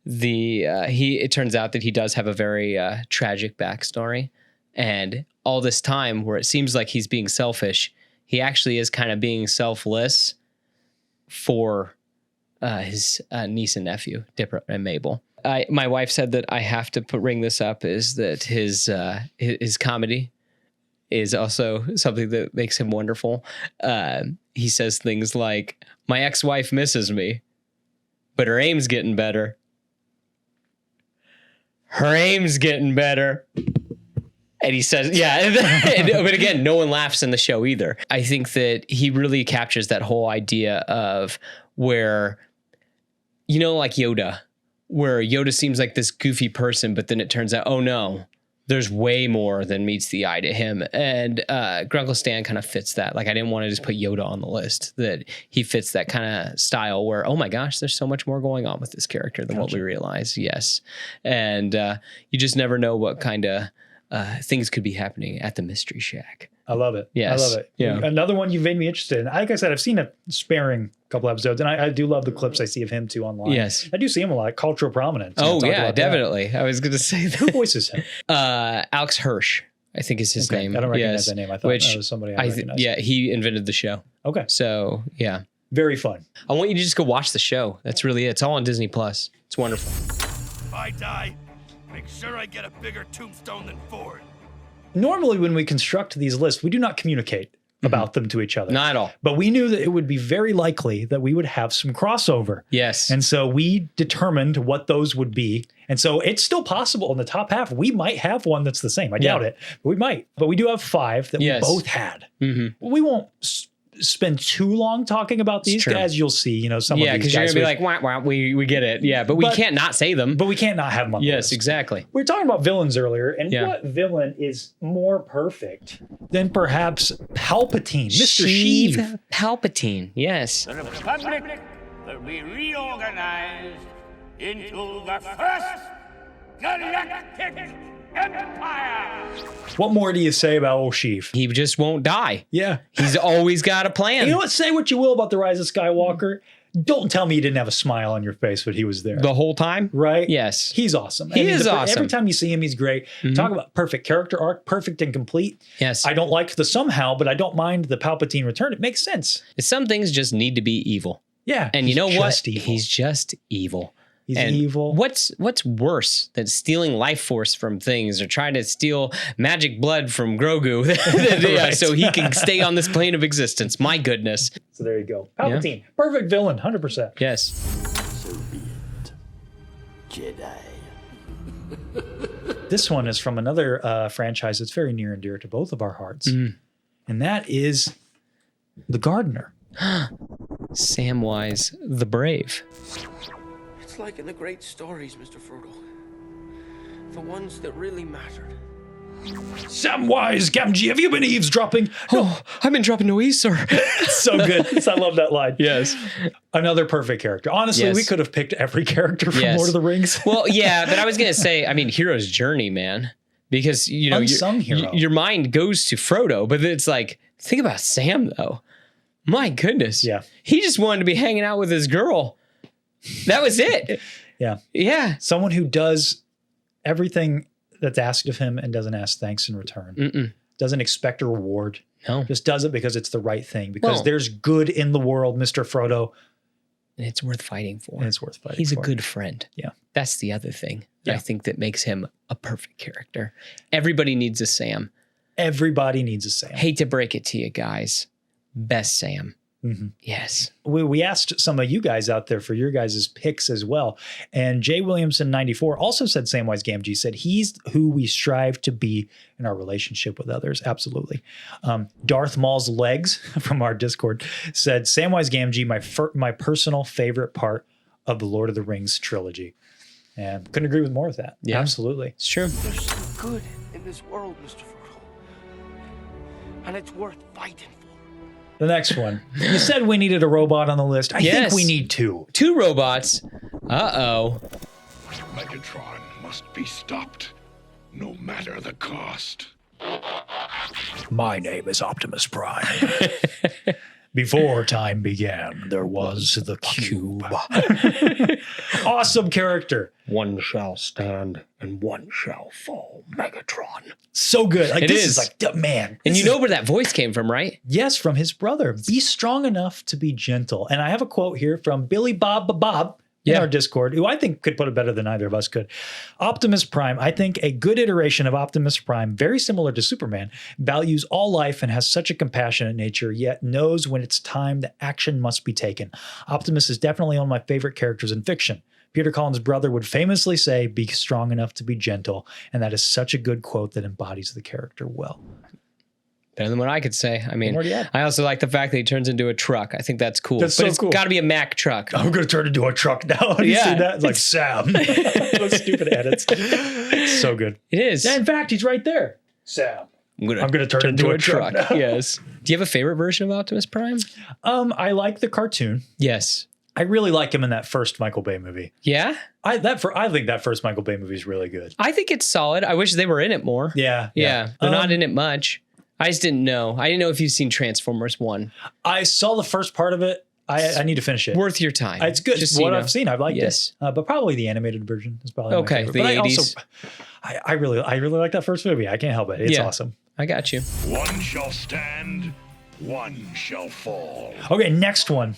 It turns out that he does have a very tragic backstory. And all this time where it seems like he's being selfish, he actually is kind of being selfless for his niece and nephew, Dipper and Mabel. My wife said that I have to bring this up, is that his comedy is also something that makes him wonderful. He says things like, "My ex-wife misses me, but her aim's getting better. Her aim's getting better." And he says, yeah, but again, no one laughs in the show either. I think that he really captures that whole idea of where, like Yoda, where Yoda seems like this goofy person, but then it turns out, oh no, there's way more than meets the eye to him. And Grunkle Stan kind of fits that. Like, I didn't want to just put Yoda on the list, that he fits that kind of style where, oh my gosh, there's so much more going on with this character than what we realize. Yes. And you just never know what kind of things could be happening at the Mystery Shack. I love it. Yes. I love it. Yeah. Another one you've made me interested in. Like I said, I've seen a sparing couple episodes, and I do love the clips I see of him too online. Yes. I do see him a lot, cultural prominence. Oh yeah, definitely. That. I was going to say that. Who voices him? Alex Hirsch, I think is his name. I don't recognize that name. I thought that was somebody I recognized. Yeah, he invented the show. Okay. So yeah. Very fun. I want you to just go watch the show. That's really it. It's all on Disney Plus. It's wonderful. If I die, make sure I get a bigger tombstone than Ford. Normally, when we construct these lists, we do not communicate about them to each other. Not at all. But we knew that it would be very likely that we would have some crossover. Yes. And so we determined what those would be. And so it's still possible in the top half, we might have one that's the same. I doubt it, but we might. But we do have 5 that we both had. Mm-hmm. We won't spend too long talking about these, as you'll see, some of these guys. Yeah, because you're going to be like, wah, wah, we get it. Yeah, but we can't not say them. But we can't not have them on the Yes, list. exactly. We were talking about villains earlier, and what villain is more perfect than perhaps Palpatine, Mr. Sheev? Palpatine, yes. The Republic will be reorganized into the first galactic empire. What more do you say about old Sheev? He just won't die. Yeah. He's always got a plan. You know what? Say what you will about The Rise of Skywalker. Don't tell me you didn't have a smile on your face when he was there. The whole time? Right? Yes. He's awesome. He is awesome. Every time you see him, he's great. Mm-hmm. Talk about perfect character arc, perfect and complete. Yes. I don't like the somehow, but I don't mind the Palpatine return. It makes sense. Some things just need to be evil. Yeah. And you know what? Evil. He's just evil. He's evil. What's worse than stealing life force from things or trying to steal magic blood from Grogu Right. so he can stay on this plane of existence? My goodness. So there you go. Palpatine, perfect villain, 100%. Yes. So be it, Jedi. This one is from another franchise that's very near and dear to both of our hearts. And that is The Gardener. Samwise the Brave. It's like in the great stories, Mr. Frodo. The ones that really mattered. Samwise Gamgee, have you been eavesdropping? Oh, I've been dropping no ease, sir. So good. I love that line. Yes. Another perfect character. Honestly, we could have picked every character from Lord of the Rings. Well, yeah, but I was going to say, hero's journey, man. Because, Unsung hero. Your mind goes to Frodo, but it's like, think about Sam, though. My goodness. Yeah. He just wanted to be hanging out with his girl. That was it. Yeah. Yeah. Someone who does everything that's asked of him and doesn't ask thanks in return. Doesn't expect a reward. No. Just does it because it's the right thing. Because there's good in the world, Mr. Frodo. And it's worth fighting for. And it's worth fighting He's for. a good friend. Yeah. That's the other thing I think that makes him a perfect character. Everybody needs a Sam. Everybody needs a Sam. Hate to break it to you guys. Best Sam. Mm-hmm. Yes. We asked some of you guys out there for your guys' picks as well. And Jay Williamson 94 also said Samwise Gamgee, said he's who we strive to be in our relationship with others. Absolutely. Darth Maul's legs from our Discord said Samwise Gamgee, my personal favorite part of the Lord of the Rings trilogy. And couldn't agree with more with that. Yeah. Absolutely. It's true. There's some good in this world, Mr. Frodo. and it's worth fighting for. The next one. You said we needed a robot on the list. I think we need 2. 2 robots. Uh-oh. Megatron must be stopped, no matter the cost. My name is Optimus Prime. Before time began, there was the cube. Awesome character. One shall stand and one shall fall, Megatron. So good. Like, It this is. is like, man. And this you is- know where that voice came from, right? Yes, from his brother. Be strong enough to be gentle. And I have a quote here from Billy Bob in our Discord, who I think could put it better than either of us could. Optimus Prime, I think a good iteration of Optimus Prime, very similar to Superman, values all life and has such a compassionate nature, yet knows when it's time that action must be taken. Optimus is definitely one of my favorite characters in fiction. Peter Cullen's brother would famously say, be strong enough to be gentle. And that is such a good quote that embodies the character well. Better than what I could say. I mean, What do you add? I also like the fact that he turns into a truck. I think that's cool. That's but so it's cool. got to be a Mack truck. I'm going to turn into a truck now. Have you seen that? It's like Sam. Those stupid edits. So good. It is. Yeah, in fact, he's right there. Sam. I'm gonna turn into a truck now. Yes. Do you have a favorite version of Optimus Prime? I like the cartoon. Yes. I really like him in that first Michael Bay movie. Yeah? I think that first Michael Bay movie is really good. I think it's solid. I wish they were in it more. Yeah. Yeah. They're not in it much. I just didn't know. I didn't know if you've seen Transformers 1. I saw the first part of it. I need to finish it. Worth your time. It's good. Just Just so what you know. I've seen. I've liked Yes. it. But probably the animated version is probably my Okay, favorite. the But 80s. I really like that first movie. I can't help it. It's Yeah. awesome. I got you. One shall stand, one shall fall. Okay, next one.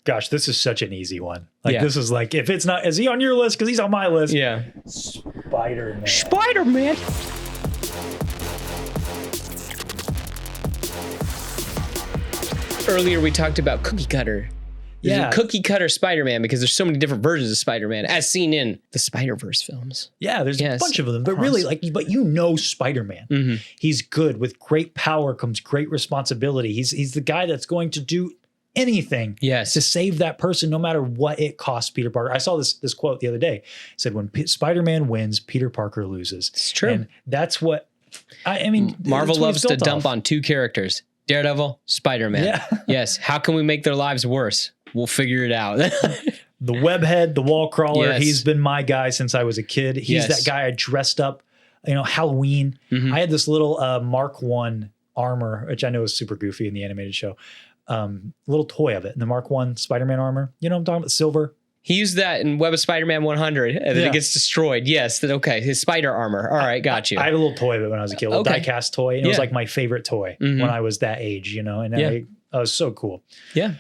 Gosh, this is such an easy one. Like Yeah. this is like, if it's not, is he on your list? Because he's on my list. Yeah. Spider-Man. Spider-Man. Earlier we talked about cookie cutter. There's a cookie cutter Spider-Man because there's so many different versions of Spider-Man as seen in the Spider-Verse films. Yeah, there's Yes. a bunch of them. But really, but you know Spider-Man. Mm-hmm. He's good. With great power comes great responsibility. He's the guy that's going to do anything to save that person, no matter what it costs Peter Parker. I saw this quote the other day. It said, when Spider-Man wins, Peter Parker loses. It's true. And that's what, I mean, Marvel that's what loves he's to built dump off. on 2 characters. Daredevil, Spider-Man. Yeah. Yes. How can we make their lives worse? We'll figure it out. The webhead, the wall crawler, Yes. he's been my guy since I was a kid. He's Yes. that guy I dressed up, Halloween. Mhm. I had this little Mark I armor, which I know is super goofy in the animated show. Little toy of it. And the Mark I Spider-Man armor. You know what I'm talking about? Silver. He used that in Web of Spider-Man 100 and then Yeah. it gets destroyed. Yes. Okay. His spider armor. All right. Got you. I had a little toy of it when I was a kid, a little Okay. die-cast toy. And it was Yeah. like my favorite toy Mhm. when I was that age, and Yeah. I was so cool. Yeah.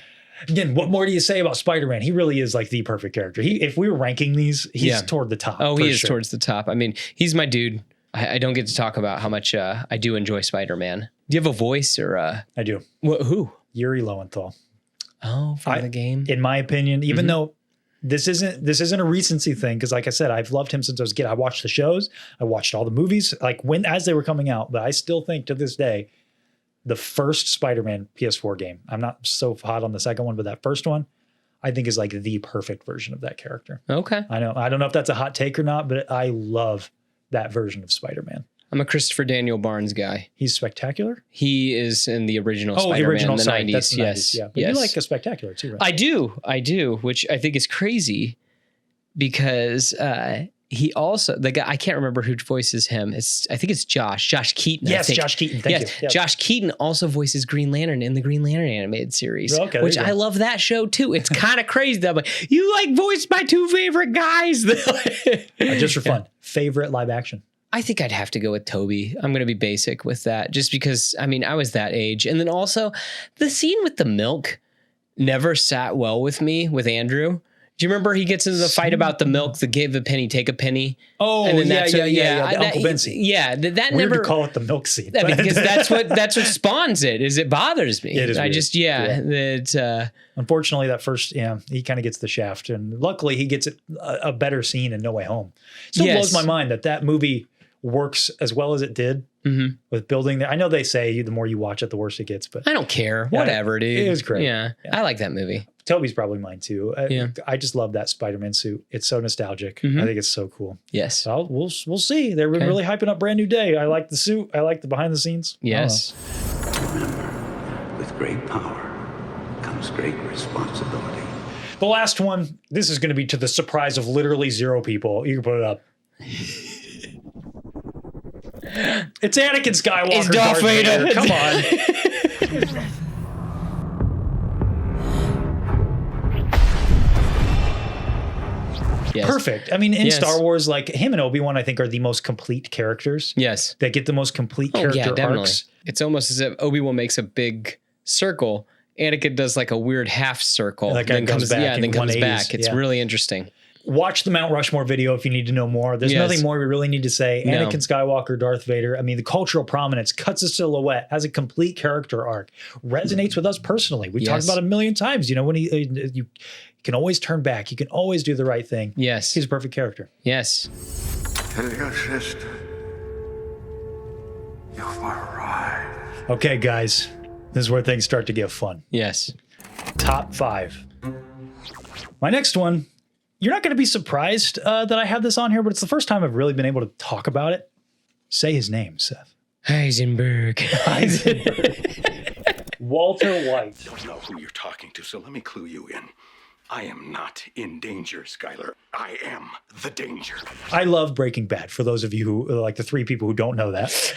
Again, what more do you say about Spider-Man? He really is like the perfect character. If we were ranking these, he's Yeah. toward the top. Oh, for he is sure. towards the top. I mean, he's my dude. I don't get to talk about how much I do enjoy Spider-Man. Do you have a voice or I do. Who? Yuri Lowenthal. Oh, from the game. In my opinion, even Mhm. though this isn't a recency thing, because like I said, I've loved him since I was a kid. I watched the shows, I watched all the movies, like as they were coming out. But I still think to this day, the first Spider-Man PS4 game, I'm not so hot on the second one, but that first one, I think is like the perfect version of that character. Okay. I don't know if that's a hot take or not, but I love that version of Spider-Man. I'm a Christopher Daniel Barnes guy. He's spectacular. He is in the original Oh, Spider-Man the original, in the sorry, 90s. that's the Yes. 90s, yeah. But yes. you like a spectacular too, right? I do, which I think is crazy because he also, the guy, I can't remember who voices him. I think it's Josh Keaton. Yes, I think. Josh Keaton. Thank you. Yeah. Josh Keaton also voices Green Lantern in the Green Lantern animated series, Okay, which there you I go. love that show too. It's kind of crazy that I'm like, you like voiced my two favorite guys. Just for fun, favorite live action. I think I'd have to go with Toby. I'm going to be basic with that just because, I mean, I was that age. And then also the scene with the milk never sat well with me with Andrew. Do you remember he gets into the fight about the milk, the give a penny, take a penny? Oh, and then yeah. that- Uncle Ben scene. Yeah, that Weird never to call it the milk scene. I mean, because that's what spawns it. Is it bothers me? It is I weird. just Unfortunately, that first, he kind of gets the shaft, and luckily he gets a better scene in No Way Home. Still blows my mind that movie works as well as it did with building. I know they say the more you watch it, the worse it gets, but I don't care. Whatever, dude. It was great. Yeah, I like that movie. Toby's probably mine too. Yeah. I just love that Spider-Man suit. It's so nostalgic. Mhm. I think it's so cool. Yes. So we'll see. They're Okay. really hyping up Brand New Day. I like the suit. I like the behind the scenes. I don't Yes. know. Remember, with great power comes great responsibility. The last one, this is going to be to the surprise of literally 0 people. You can put it up. It's Anakin Skywalker. It's Darth Vader. Come on. Yes. Perfect. I mean, in Yes. Star Wars, like him and Obi-Wan, I think are the most complete characters. Yes. That get the most complete character arcs. It's almost as if Obi-Wan makes a big circle. Anakin does like a weird half circle. Like then goes comes back yeah, in then comes 180s. back. It's Yeah. really interesting. Watch the Mount Rushmore video if you need to know more. There's Yes. nothing more we really need to say. No. Anakin Skywalker, Darth Vader. I mean, the cultural prominence, cuts a silhouette, has a complete character arc, resonates with us personally. We talked Yes. about it a million times. You know, when you can always turn back, you can always do the right thing. Yes. He's a perfect character. Yes. Tell your sister you've arrived. Okay, guys, this is where things start to get fun. Yes. Top 5. My next one, you're not going to be surprised that I have this on here, but it's the first time I've really been able to talk about it. Say his name, Seth. Heisenberg. Walter White. I don't know who you're talking to, so let me clue you in. I am not in danger, Skylar. I am the danger. I love Breaking Bad. For those of you who, like the 3 people who don't know that,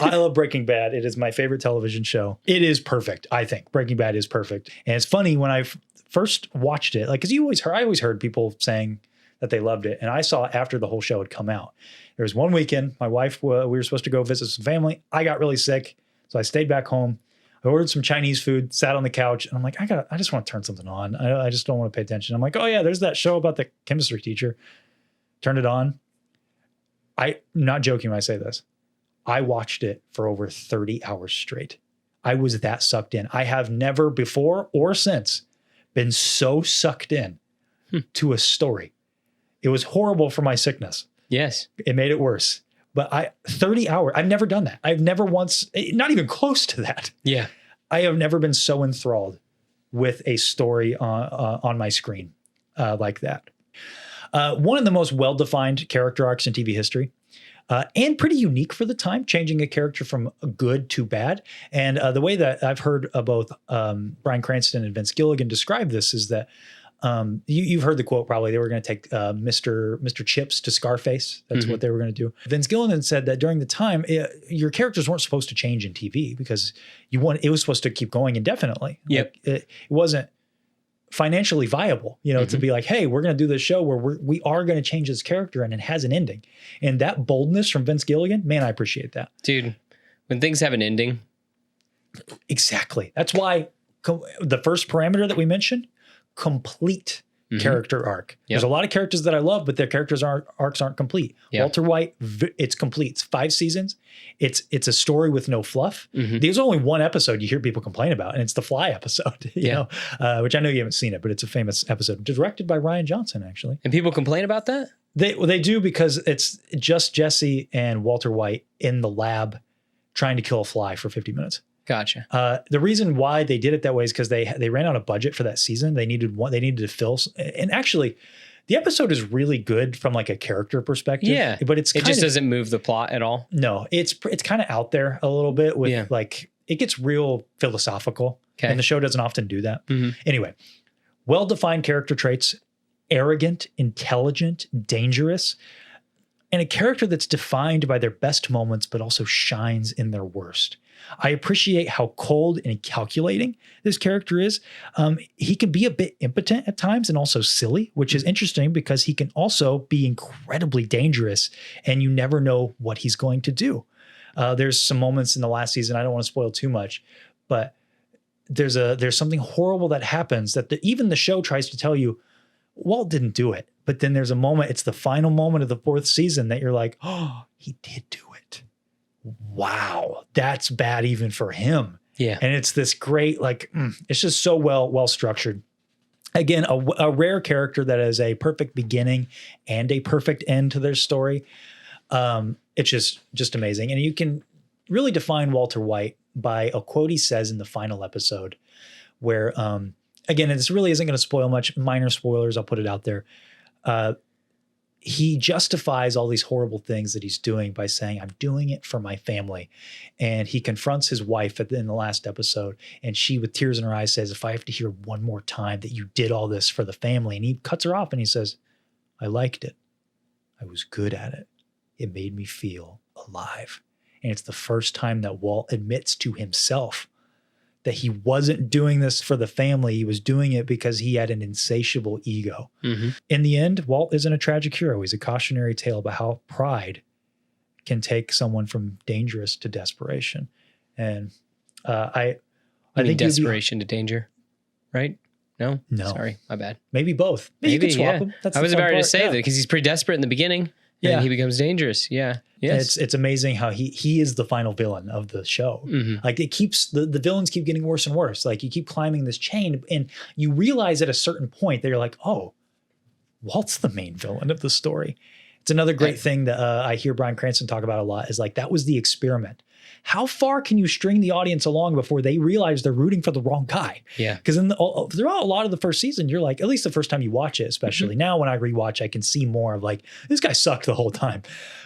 I love Breaking Bad. It is my favorite television show. It is perfect, I think. Breaking Bad is perfect. And it's funny when I first watched it, like, because I always heard people saying that they loved it. And I saw it after the whole show had come out. There was one weekend, my wife, we were supposed to go visit some family. I got really sick, so I stayed back home. I ordered some Chinese food, sat on the couch, and I'm like, I just want to turn something on. I just don't want to pay attention. I'm like, oh yeah, there's that show about the chemistry teacher. Turned it on. I'm not joking when I say this. I watched it for over 30 hours straight. I was that sucked in. I have never before or since been so sucked in to a story. It was horrible for my sickness. Yes. It made it worse. But 30 hours, I've never done that. I've never once, not even close to that. Yeah. I have never been so enthralled with a story on my screen like that. One of the most well-defined character arcs in TV history, and pretty unique for the time, changing a character from good to bad. And the way that I've heard both Bryan Cranston and Vince Gilligan describe this is that you've heard the quote probably. They were going to take Mr. Chips to Scarface. That's what they were going to do. Vince Gilligan said that during the time, your characters weren't supposed to change in TV because it was supposed to keep going indefinitely. Yep. Like, it wasn't financially viable, to be like, hey, we're going to do this show where we are going to change this character and it has an ending. And that boldness from Vince Gilligan, man, I appreciate that. Dude, when things have an ending. Exactly. That's why the first parameter that we mentioned, complete character arc. Yep. There's a lot of characters that I love, but their arcs aren't complete. Yep. Walter White, it's complete. It's 5 seasons. It's a story with no fluff. There's only one episode you hear people complain about, and it's the Fly episode, which I know you haven't seen it, but it's a famous episode directed by Rian Johnson, actually. And people complain about that? They do because it's just Jesse and Walter White in the lab trying to kill a fly for 50 minutes. Gotcha. The reason why they did it that way is because they ran out of budget for that season. They needed to fill, and actually, the episode is really good from like a character perspective. Yeah, but it just doesn't move the plot at all. No, it's kind of out there a little bit with like it gets real philosophical, and the show doesn't often do that. Anyway, well-defined character traits: arrogant, intelligent, dangerous. And a character that's defined by their best moments, but also shines in their worst. I appreciate how cold and calculating this character is. He can be a bit impotent at times and also silly, which is interesting because he can also be incredibly dangerous and you never know what he's going to do. There's some moments in the last season, I don't want to spoil too much, but there's something horrible that happens that even the show tries to tell you, Walt didn't do it. But then there's a moment, it's the final moment of the 4th season that you're like, oh, he did do it. Wow, that's bad even for him. Yeah. And it's this great, it's just so well structured. Again, a rare character that has a perfect beginning and a perfect end to their story. It's just amazing. And you can really define Walter White by a quote he says in the final episode where, again, this really isn't going to spoil much. Minor spoilers, I'll put it out there. he justifies all these horrible things that he's doing by saying, I'm doing it for my family. And he confronts his wife in the last episode, and she, with tears in her eyes, says, if I have to hear one more time that you did all this for the family, and he cuts her off and he says, I liked it. I was good at it. It made me feel alive. And it's the first time that Walt admits to himself that he wasn't doing this for the family. He was doing it because he had an insatiable ego. Mm-hmm. In the end, Walt isn't a tragic hero. He's a cautionary tale about how pride can take someone from dangerous to desperation. And I think desperation to danger, right? No? No. Sorry, my bad. Maybe both. Maybe you could swap them. That's I the was fun about to part. say that because he's pretty desperate in the beginning. Yeah. And he becomes dangerous. Yeah. Yes. It's amazing how he is the final villain of the show. Mm-hmm. Like it keeps the villains keep getting worse and worse. Like you keep climbing this chain, and you realize at a certain point that you're like, oh, Walt's the main villain of the story. It's another great thing that I hear Bryan Cranston talk about a lot is like, that was the experiment. How far can you string the audience along before they realize they're rooting for the wrong guy? Yeah. Because throughout a lot of the first season, you're like, at least the first time you watch it, especially now when I rewatch, I can see more of like, this guy sucked the whole time.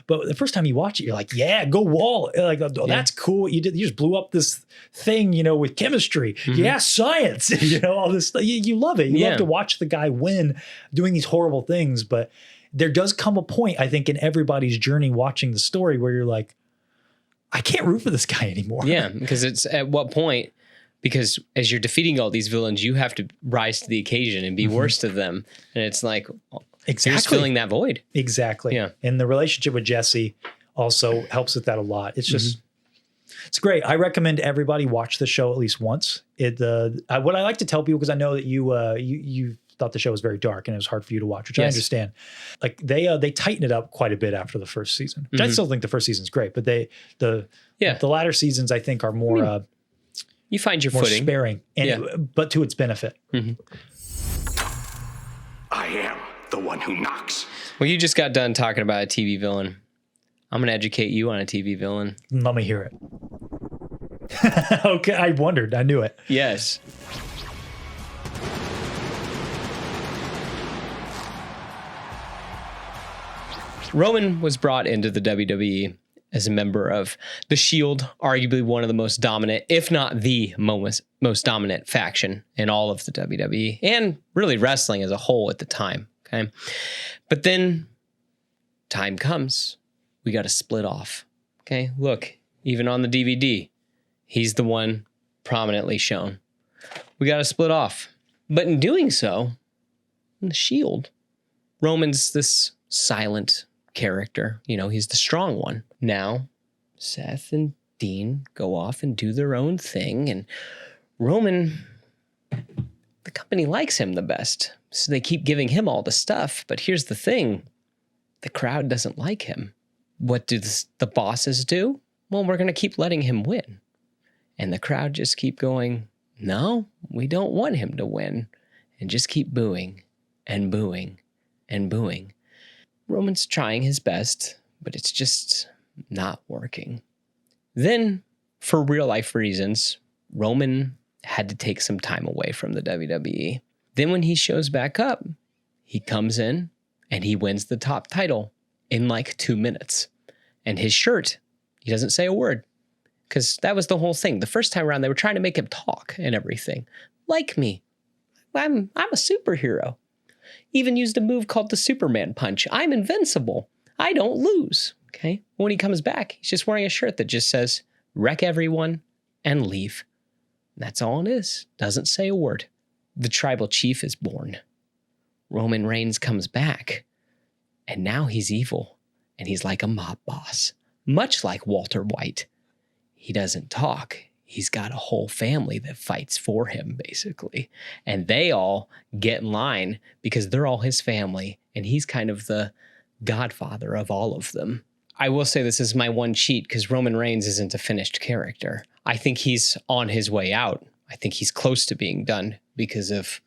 But the first time you watch it, you're like, yeah, go Walt. Like, oh, that's cool what you did. You just blew up this thing, with chemistry. Yeah, science. All this stuff. You love it. You love to watch the guy win doing these horrible things. But there does come a point, I think, in everybody's journey watching the story where you're like, I can't root for this guy anymore. Yeah, because it's at what point, because as you're defeating all these villains, you have to rise to the occasion and be worse to them. And it's like, you're just filling that void. Exactly. Yeah. And the relationship with Jesse also helps with that a lot. It's just, it's great. I recommend everybody watch the show at least once. What I like to tell people, because I know that you thought the show was very dark and it was hard for you to watch, which I understand. Like they tighten it up quite a bit after the first season. Which I still think the first season's great, but the latter seasons I think are more you find your more footing, sparing, and but to its benefit. I am the one who knocks. Well, you just got done talking about a TV villain. I'm going to educate you on a TV villain. Let me hear it. Okay, I wondered. I knew it. Yes. Roman was brought into the WWE as a member of the Shield, arguably one of the most dominant, if not the most dominant faction in all of the WWE and really wrestling as a whole at the time. Okay. But then time comes, we got to split off. Okay. Look, even on the DVD, he's the one prominently shown. We got to split off. But in doing so, in the Shield, Roman's this silent character. He's the strong one. Now, Seth and Dean go off and do their own thing, and Roman, the company likes him the best, so they keep giving him all the stuff. But here's the thing, the crowd doesn't like him. What do the bosses do? Well, we're going to keep letting him win. And the crowd just keep going, no, we don't want him to win, and just keep booing and booing and booing. Roman's trying his best, but it's just not working. Then, for real life reasons, Roman had to take some time away from the WWE. Then when he shows back up, he comes in and he wins the top title in like 2 minutes. And his shirt, he doesn't say a word, because that was the whole thing. The first time around, they were trying to make him talk and everything. Like me. I'm a superhero. Even used a move called the Superman punch. I'm invincible. I don't lose. Okay. When he comes back, he's just wearing a shirt that just says, wreck everyone and leave. That's all it is. Doesn't say a word. The tribal chief is born. Roman Reigns comes back. And now he's evil. And he's like a mob boss. Much like Walter White. He doesn't talk. He's got a whole family that fights for him, basically. And they all get in line because they're all his family. And he's kind of the godfather of all of them. I will say this is my one cheat because Roman Reigns isn't a finished character. I think he's on his way out. I think he's close to being done because of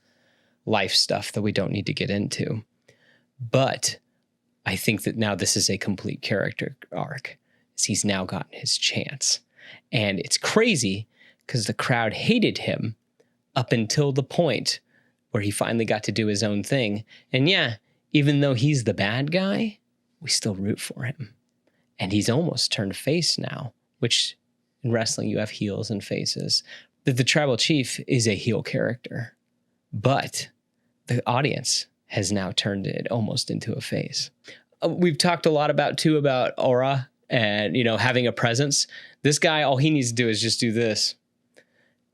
life stuff that we don't need to get into. But I think that now this is a complete character arc. He's now gotten his chance. And it's crazy because the crowd hated him up until the point where he finally got to do his own thing. And yeah, even though he's the bad guy, we still root for him. And he's almost turned face now, which in wrestling, you have heels and faces. The tribal chief is a heel character, but the audience has now turned it almost into a face. We've talked a lot about aura and, having a presence. This guy, all he needs to do is just do this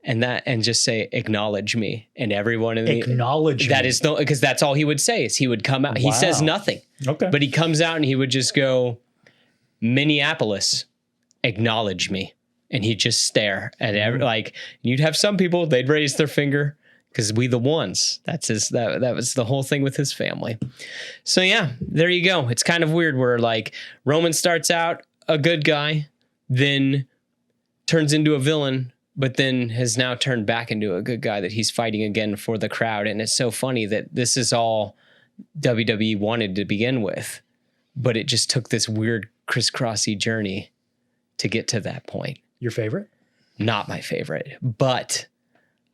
and just say, acknowledge me. And everyone acknowledge me. That is because that's all he would say is he would come out. Wow. He says nothing. Okay. But he comes out and he would just go, Minneapolis, acknowledge me. And he'd just stare at you'd have some people, they'd raise their finger because we the ones. That was the whole thing with his family. So yeah, there you go. It's kind of weird where Roman starts out a good guy, then turns into a villain, but then has now turned back into a good guy that he's fighting again for the crowd. And it's so funny that this is all WWE wanted to begin with, but it just took this weird crisscrossy journey to get to that point. Your favorite? Not my favorite, but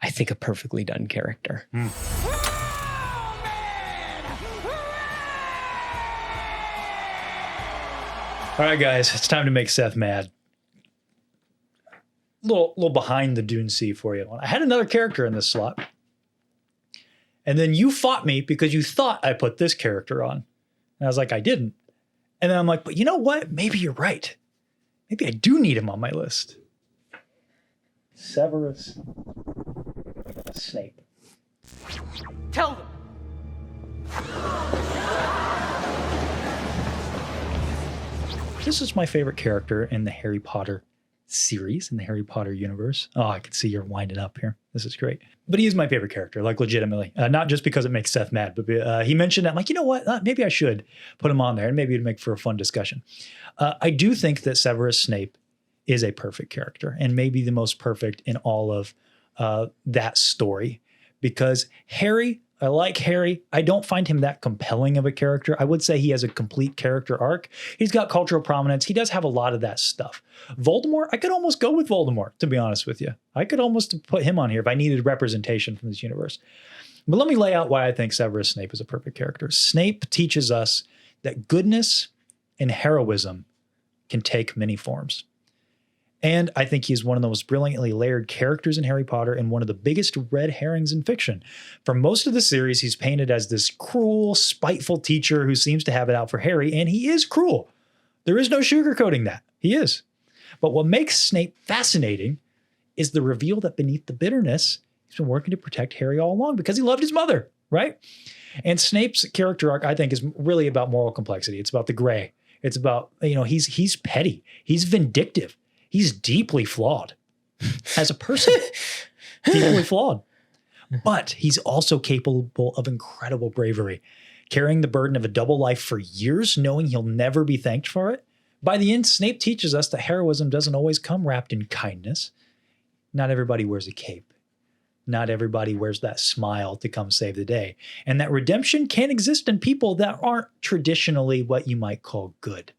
I think a perfectly done character. All right, guys, it's time to make Seth mad. Little behind the Dune Sea for you. I had another character in this slot. And then you fought me because you thought I put this character on. And I was like, I didn't. And then I'm like, but you know what? Maybe you're right. Maybe I do need him on my list. Severus Snape. Tell them. This is my favorite character in the Harry Potter series, in the Harry Potter universe. Oh, I can see you're winding up here. This is great. But he is my favorite character, legitimately. Not just because it makes Seth mad, but he mentioned it. I'm like, you know what? Maybe I should put him on there, and maybe it'd make for a fun discussion. I do think that Severus Snape is a perfect character, and maybe the most perfect in all of that story. Because Harry, I like Harry. I don't find him that compelling of a character. I would say he has a complete character arc. He's got cultural prominence. He does have a lot of that stuff. Voldemort, I could almost go with Voldemort, to be honest with you. I could almost put him on here if I needed representation from this universe. But let me lay out why I think Severus Snape is a perfect character. Snape teaches us that goodness and heroism can take many forms. And I think he's one of the most brilliantly layered characters in Harry Potter and one of the biggest red herrings in fiction. For most of the series, he's painted as this cruel, spiteful teacher who seems to have it out for Harry, and he is cruel. There is no sugarcoating that. He is. But what makes Snape fascinating is the reveal that beneath the bitterness, he's been working to protect Harry all along because he loved his mother, right? And Snape's character arc, I think, is really about moral complexity. It's about the gray. It's about, he's petty. He's vindictive. He's deeply flawed as a person, deeply flawed. But he's also capable of incredible bravery, carrying the burden of a double life for years, knowing he'll never be thanked for it. By the end, Snape teaches us that heroism doesn't always come wrapped in kindness. Not everybody wears a cape. Not everybody wears that smile to come save the day. And that redemption can exist in people that aren't traditionally what you might call good.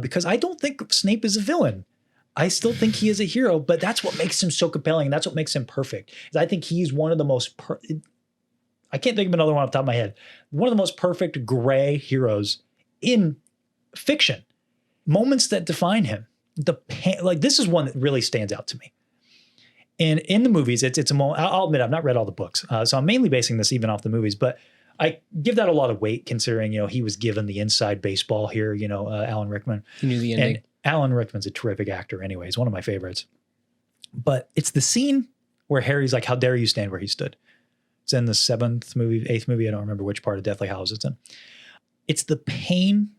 Because I don't think Snape is a villain. I still think he is a hero, but that's what makes him so compelling. That's what makes him perfect. I think he's one of the most, I can't think of another one off the top of my head, one of the most perfect gray heroes in fiction. Moments that define him. This is one that really stands out to me. And in the movies, it's a moment, I'll admit I've not read all the books, so I'm mainly basing this even off the movies, but I give that a lot of weight considering, he was given the inside baseball here, Alan Rickman. He knew the ending. And Alan Rickman's a terrific actor anyway. He's one of my favorites. But it's the scene where Harry's like, how dare you stand where he stood? It's in the 8th movie. I don't remember which part of Deathly Hallows it's in. It's the pain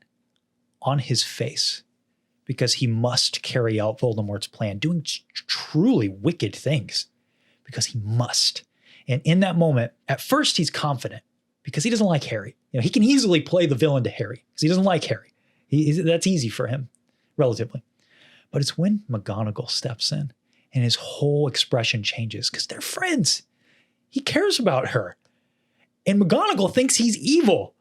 on his face because he must carry out Voldemort's plan, doing truly wicked things because he must. And in that moment, at first he's confident because he doesn't like Harry. He can easily play the villain to Harry because he doesn't like Harry. That's easy for him. Relatively. But it's when McGonagall steps in and his whole expression changes because they're friends. He cares about her. And McGonagall thinks he's evil.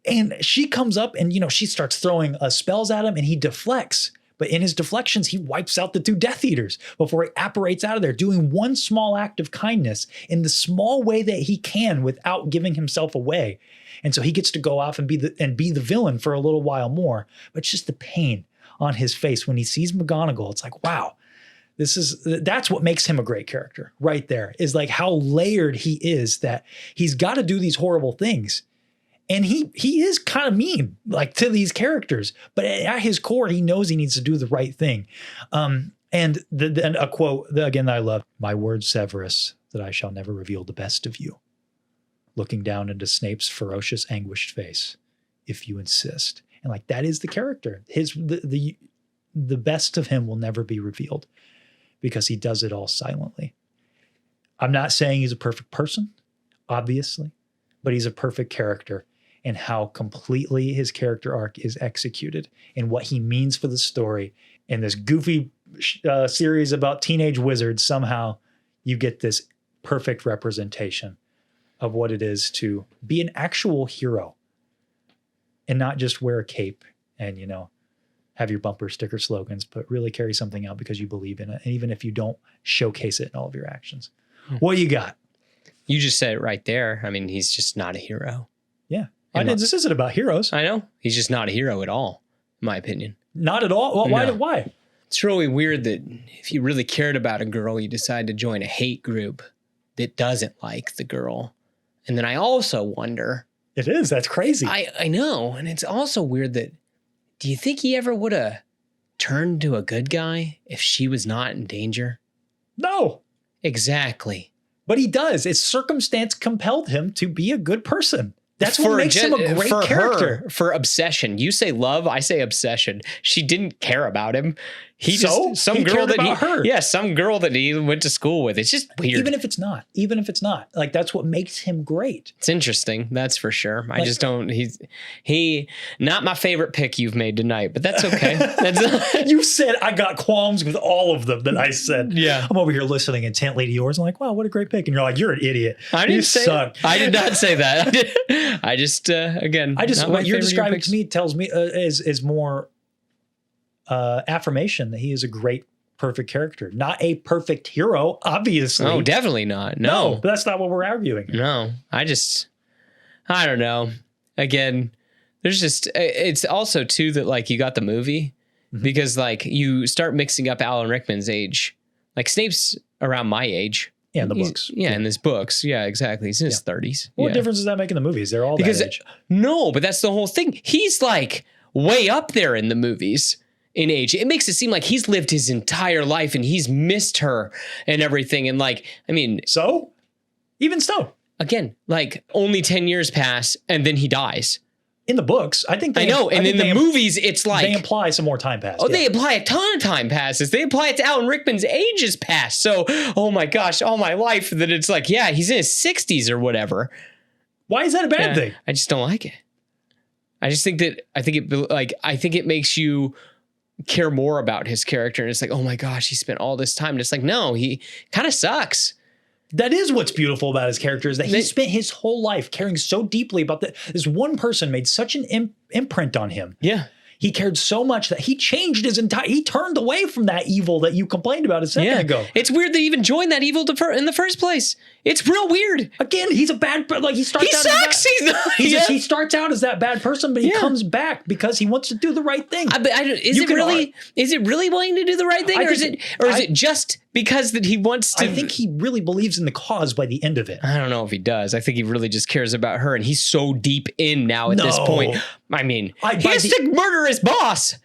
And she comes up and, she starts throwing spells at him and he deflects. But in his deflections, he wipes out the 2 Death Eaters before he apparates out of there, doing one small act of kindness in the small way that he can without giving himself away. And so he gets to go off and be the villain for a little while more. But it's just the pain on his face when he sees McGonagall. It's like, wow, that's what makes him a great character right there, is like how layered he is, that he's got to do these horrible things. And he is kind of mean, like, to these characters, but at his core, he knows he needs to do the right thing. And then a quote again that I love: "My word, Severus, that I shall never reveal the best of you." Looking down into Snape's ferocious, anguished face, "If you insist." And like, that is the character. The best of him will never be revealed because he does it all silently. I'm not saying he's a perfect person, obviously, but he's a perfect character. And how completely his character arc is executed and what he means for the story. In this goofy series about teenage wizards, somehow you get this perfect representation of what it is to be an actual hero and not just wear a cape and, have your bumper sticker slogans, but really carry something out because you believe in it. And even if you don't showcase it in all of your actions. What you got? You just said it right there. I mean, he's just not a hero. Yeah. This isn't about heroes. I know. He's just not a hero at all, in my opinion. Not at all? Well, No. Why? It's really weird that if you really cared about a girl, you decide to join a hate group that doesn't like the girl. And then I also wonder. It is. That's crazy. I know. And it's also weird that, do you think he ever would have turned to a good guy if she was not in danger? No. Exactly. But he does. It's circumstance compelled him to be a good person. That's what makes him a great character. For obsession. You say love, I say obsession. She didn't care about him. Some girl that he went to school with. It's just weird. Even if it's not. Like, that's what makes him great. It's interesting. That's for sure. I just don't, he not my favorite pick you've made tonight, but that's okay. You said I got qualms with all of them that I said. Yeah. I'm over here listening intently to yours. I'm like, wow, what a great pick. And you're like, you're an idiot. I didn't say suck. I did not say that. I just, again, what you're describing to me tells me is more affirmation that he is a great, perfect character, not a perfect hero, obviously. Oh, definitely not. No, but that's not what we're arguing. No, I don't know. Again, it's also too that, like, you got the movie because, like, you start mixing up Alan Rickman's age. Like, Snape's around my age. Yeah, in the books. Yeah, in his books. Yeah, exactly. He's in his 30s. What difference does that make in the movies? They're all that age. No, but that's the whole thing. He's like way up there in the movies in age. It makes it seem like he's lived his entire life and he's missed her and everything. And, like, I mean, even so, again, like, only 10 years pass and then he dies. In the books, I think I know. And in the movies, it's like they imply some more time passed. Oh, they imply a ton of time passes. They imply it to Alan Rickman's age has passed. So, oh my gosh, all my life that it's like, yeah, he's in his 60s or whatever. Why is that a bad thing? I just don't like it. I think it makes you care more about his character. And it's like, oh my gosh, he spent all this time. And it's like, no, he kind of sucks. That is what's beautiful about his character, is that he spent his whole life caring so deeply about this one person made such an imprint on him. Yeah. He cared so much that he changed he turned away from that evil that you complained about a second ago. It's weird that he even joined that evil in the first place. It's real weird. Again, he's a bad, like, he starts out sucks. He starts out as that bad person, but he comes back because he wants to do the right thing. Is it really wanting to do the right thing? Or is it just because that he wants to? I think he really believes in the cause by the end of it. I don't know if he does. I think he really just cares about her, and he's so deep in now at this point. I mean, he has to murder his boss.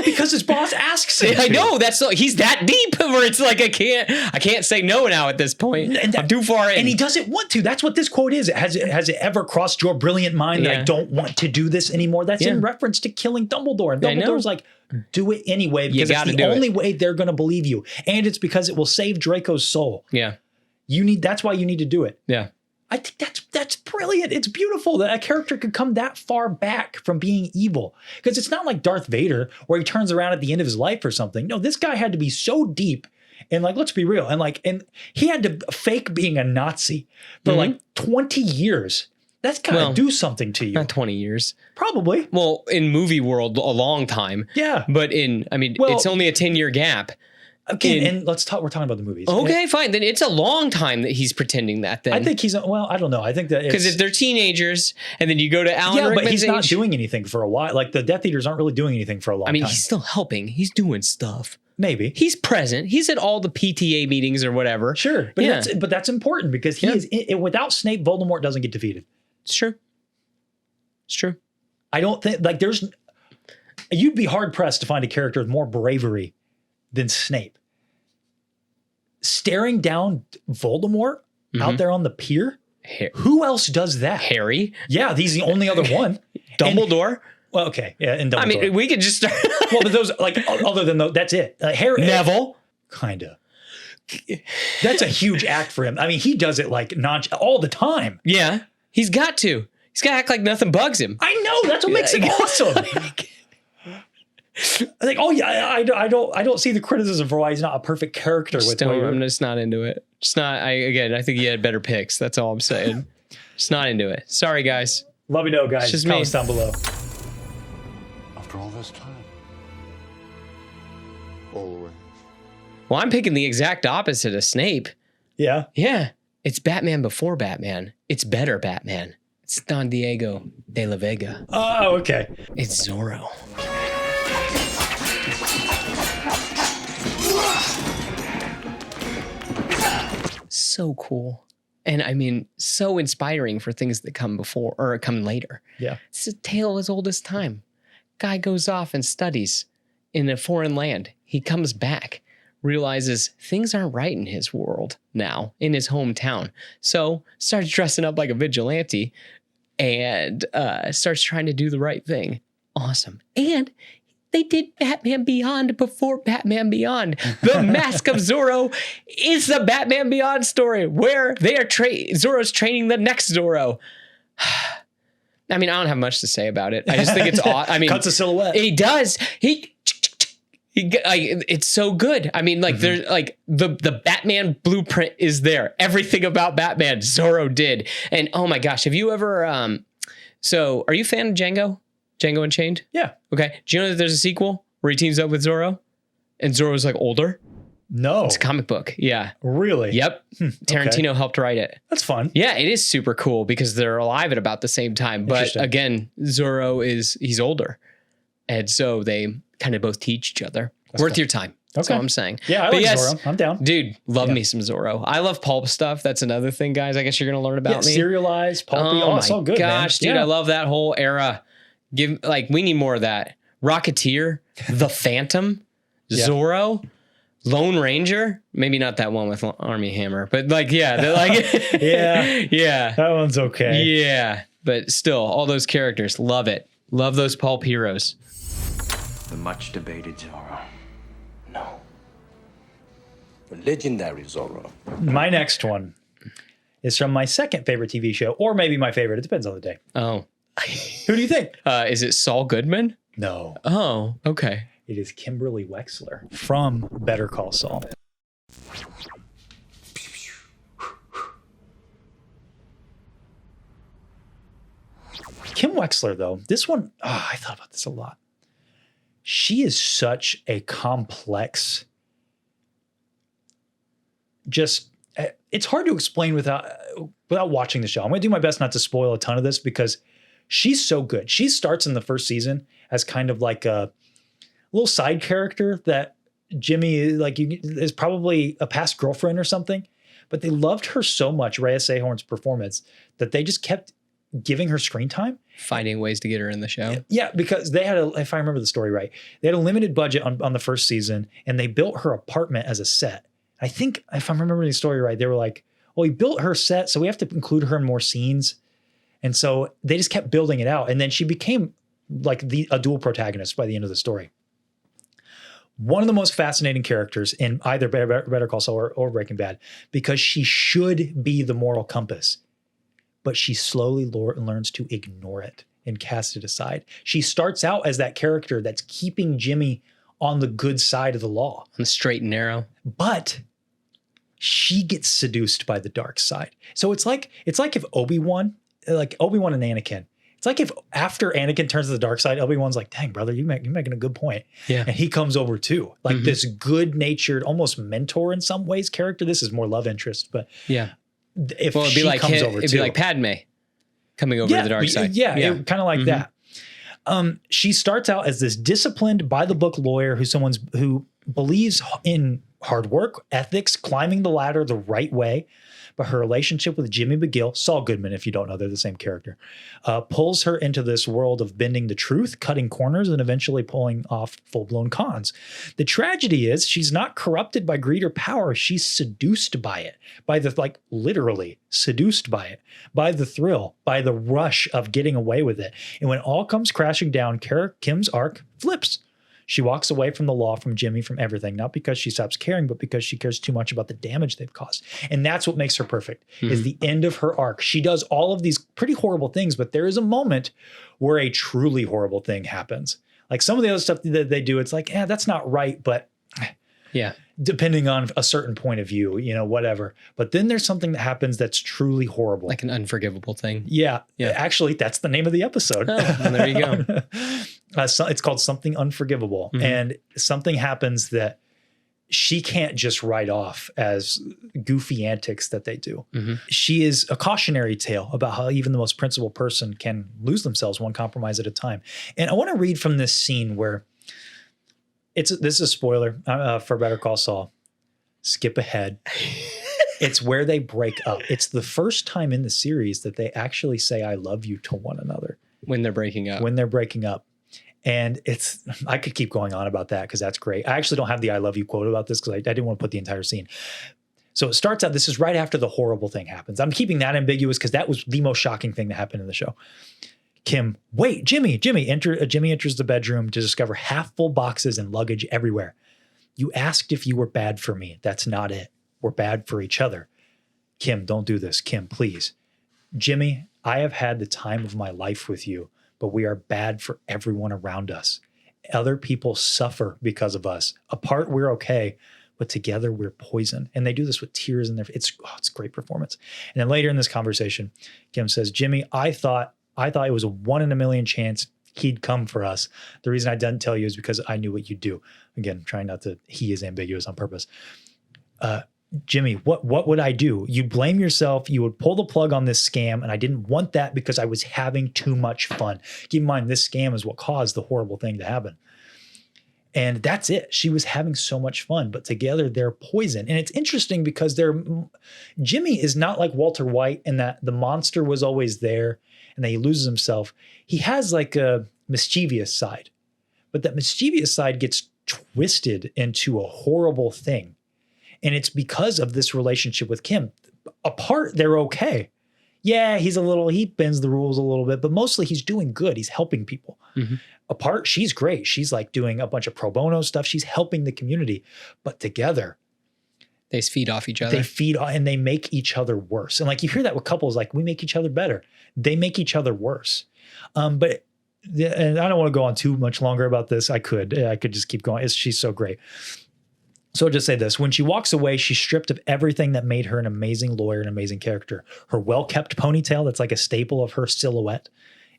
Because his boss asks him. I know, he's that deep where it's like I can't say no now at this point. I'm too far in. And he doesn't want to. That's what this quote is. Has it ever crossed your brilliant mind that I don't want to do this anymore? That's in reference to killing Dumbledore. And Dumbledore's like, do it anyway because it's the only way they're going to believe you. And it's because it will save Draco's soul. Yeah. That's why you need to do it. Yeah. I think that's brilliant. It's beautiful that a character could come that far back from being evil. Because it's not like Darth Vader where he turns around at the end of his life or something. No, this guy had to be so deep. And, like, let's be real. And he had to fake being a Nazi for like 20 years. That's gotta Well, do something to you. Not 20 years. Probably. Well, in movie world, a long time. Yeah. But it's only a 10-year gap. Okay, and let's talk. We're talking about the movies. Okay, fine. Then it's a long time that he's pretending that. Then I think he's. Well, I don't know. I think that because if they're teenagers, and then you go to Alan but Rickman's he's not age- doing anything for a while. Like the Death Eaters aren't really doing anything for a long time. he's still helping. He's doing stuff. Maybe he's present. He's at all the PTA meetings or whatever. Sure, but that's important because he is. Without Snape, Voldemort doesn't get defeated. It's true. It's true. I don't think there's. You'd be hard pressed to find a character with more bravery than Snape. Staring down Voldemort out there on the pier. Who else does that? Harry. Yeah, he's the only other one. Dumbledore. Well, okay, yeah, and Dumbledore. We could just start. Well, but those other than those, that's it. Harry, Neville, kinda. That's a huge act for him. He does it like all the time. Yeah, he's got to. He's got to act like nothing bugs him. I know. That's what makes him awesome. I don't see the criticism for why he's not a perfect character. I'm just not into it. I think he had better picks. That's all I'm saying. Just not into it. Sorry, guys. Let me know, guys. It's just Comments down below. After all this time. Always. Well, I'm picking the exact opposite of Snape. Yeah. Yeah. It's Batman before Batman. It's better Batman. It's Don Diego de la Vega. Oh, okay. It's Zorro. So cool. And so inspiring for things that come before or come later. Yeah. It's a tale as old as time. Guy goes off and studies in a foreign land. He comes back, realizes things aren't right in his world now, in his hometown. So starts dressing up like a vigilante and starts trying to do the right thing. Awesome. And they did Batman Beyond before Batman Beyond. The Mask of Zorro is the Batman Beyond story where they are Zorro's training the next Zorro. I don't have much to say about it. I just think it's awesome. Cuts a silhouette. He does. It's so good. There's like the Batman blueprint is there. Everything about Batman, Zorro did. And oh my gosh, have you ever? So are you a fan of Django? Django Unchained? Yeah. Okay. Do you know that there's a sequel where he teams up with Zorro, and Zorro's like older? No. It's a comic book. Yeah. Really? Yep. Tarantino helped write it. That's fun. Yeah, it is super cool because they're alive at about the same time. But again, Zorro he's older. And so they kind of both teach each other. That's Worth fun. your time. That's all I'm saying. Yeah, I like Zorro. I'm down. Dude, love me some Zorro. I love pulp stuff. That's another thing, guys. I guess you're going to learn about me. Serialized, pulpy. Oh it's all good, gosh, man. dude. I love that whole era. We need more of that. Rocketeer, The Phantom, Zorro, Lone Ranger. Maybe not that one with Army Hammer, but yeah, that one's okay. Yeah, but still, all those characters, love it. Love those pulp heroes. The much debated Zorro. No. The legendary Zorro. My next one is from my second favorite TV show, or maybe my favorite. It depends on the day. Oh. Who do you think? Is it Saul Goodman? No. Oh, okay. It is Kimberly Wexler from Better Call Saul. Kim Wexler, though, this one, I thought about this a lot. She is such a complex, it's hard to explain without watching the show. I'm going to do my best not to spoil a ton of this because she's so good. She starts in the first season as kind of like a little side character that Jimmy is probably a past girlfriend or something, but they loved her so much, Rhea Seehorn's performance, that they just kept giving her screen time. Finding ways to get her in the show. Yeah, because they had if I remember the story right, they had a limited budget on the first season and they built her apartment as a set. I think if I'm remembering the story right, they were like, well, we built her set, so we have to include her in more scenes. And so they just kept building it out. And then she became like a dual protagonist by the end of the story. One of the most fascinating characters in either Better Call Saul or Breaking Bad, because she should be the moral compass, but she slowly learns to ignore it and cast it aside. She starts out as that character that's keeping Jimmy on the good side of the law. On the straight and narrow. But she gets seduced by the dark side. So it's like if Obi-Wan like Obi-Wan and Anakin. It's like if after Anakin turns to the dark side, Obi-Wan's like, dang, brother, you're making a good point. Yeah. And he comes over too. Like this good-natured, almost mentor in some ways character. This is more love interest, but yeah. If Well, it'd be she like comes over it'd too. be like Padme coming over to the dark side. Yeah, kind of like that. She starts out as this disciplined, by the book lawyer who believes in hard work, ethics, climbing the ladder the right way. But her relationship with Jimmy McGill, Saul Goodman, if you don't know, they're the same character, pulls her into this world of bending the truth, cutting corners, and eventually pulling off full-blown cons. The tragedy is she's not corrupted by greed or power. She's seduced by it, literally seduced by it, by the thrill, by the rush of getting away with it. And when all comes crashing down, Kim's arc flips. She walks away from the law, from Jimmy, from everything, not because she stops caring, but because she cares too much about the damage they've caused. And that's what makes her perfect, is the end of her arc. She does all of these pretty horrible things, but there is a moment where a truly horrible thing happens. Like some of the other stuff that they do, it's like, that's not right, but yeah, depending on a certain point of view, whatever. But then there's something that happens that's truly horrible. Like an unforgivable thing. Yeah. Actually, that's the name of the episode. Oh, well, there you go. It's called Something Unforgivable. And something happens that she can't just write off as goofy antics that they do. She is a cautionary tale about how even the most principled person can lose themselves one compromise at a time. And I want to read from this scene where this is a spoiler for Better Call Saul. Skip ahead. It's where they break up. It's the first time in the series that they actually say, I love you to one another. When they're breaking up. And I could keep going on about that because that's great. I actually don't have the I love you quote about this because I didn't want to put the entire scene. So it starts out, this is right after the horrible thing happens. I'm keeping that ambiguous because that was the most shocking thing that happened in the show. Kim, wait, Jimmy enters the bedroom to discover half full boxes and luggage everywhere. You asked if you were bad for me. That's not it. We're bad for each other. Kim, don't do this. Kim, please. Jimmy, I have had the time of my life with you, but we are bad for everyone around us. Other people suffer because of us. Apart, we're okay, but together we're poison. And they do this with tears in their it's a great performance. And then later in this conversation, Kim says, Jimmy, I thought it was a 1 in a million chance he'd come for us. The reason I didn't tell you is because I knew what you'd do. Again, trying not to, he is ambiguous on purpose. Jimmy, what would I do? You'd blame yourself. You would pull the plug on this scam. And I didn't want that because I was having too much fun. Keep in mind, this scam is what caused the horrible thing to happen. And that's it. She was having so much fun, but together they're poison. And it's interesting because Jimmy is not like Walter White in that the monster was always there and then he loses himself. He has like a mischievous side, but that mischievous side gets twisted into a horrible thing. And it's because of this relationship with Kim. Apart, they're okay. Yeah, he bends the rules a little bit, but mostly he's doing good. He's helping people. Apart, she's great. She's like doing a bunch of pro bono stuff. She's helping the community. But together, they feed off each other. And they make each other worse. And like you hear that with couples, like we make each other better. They make each other worse. And I don't want to go on too much longer about this. I could just keep going. She's so great. So I'll just say this. When she walks away, she's stripped of everything that made her an amazing lawyer, an amazing character. Her well-kept ponytail, that's like a staple of her silhouette,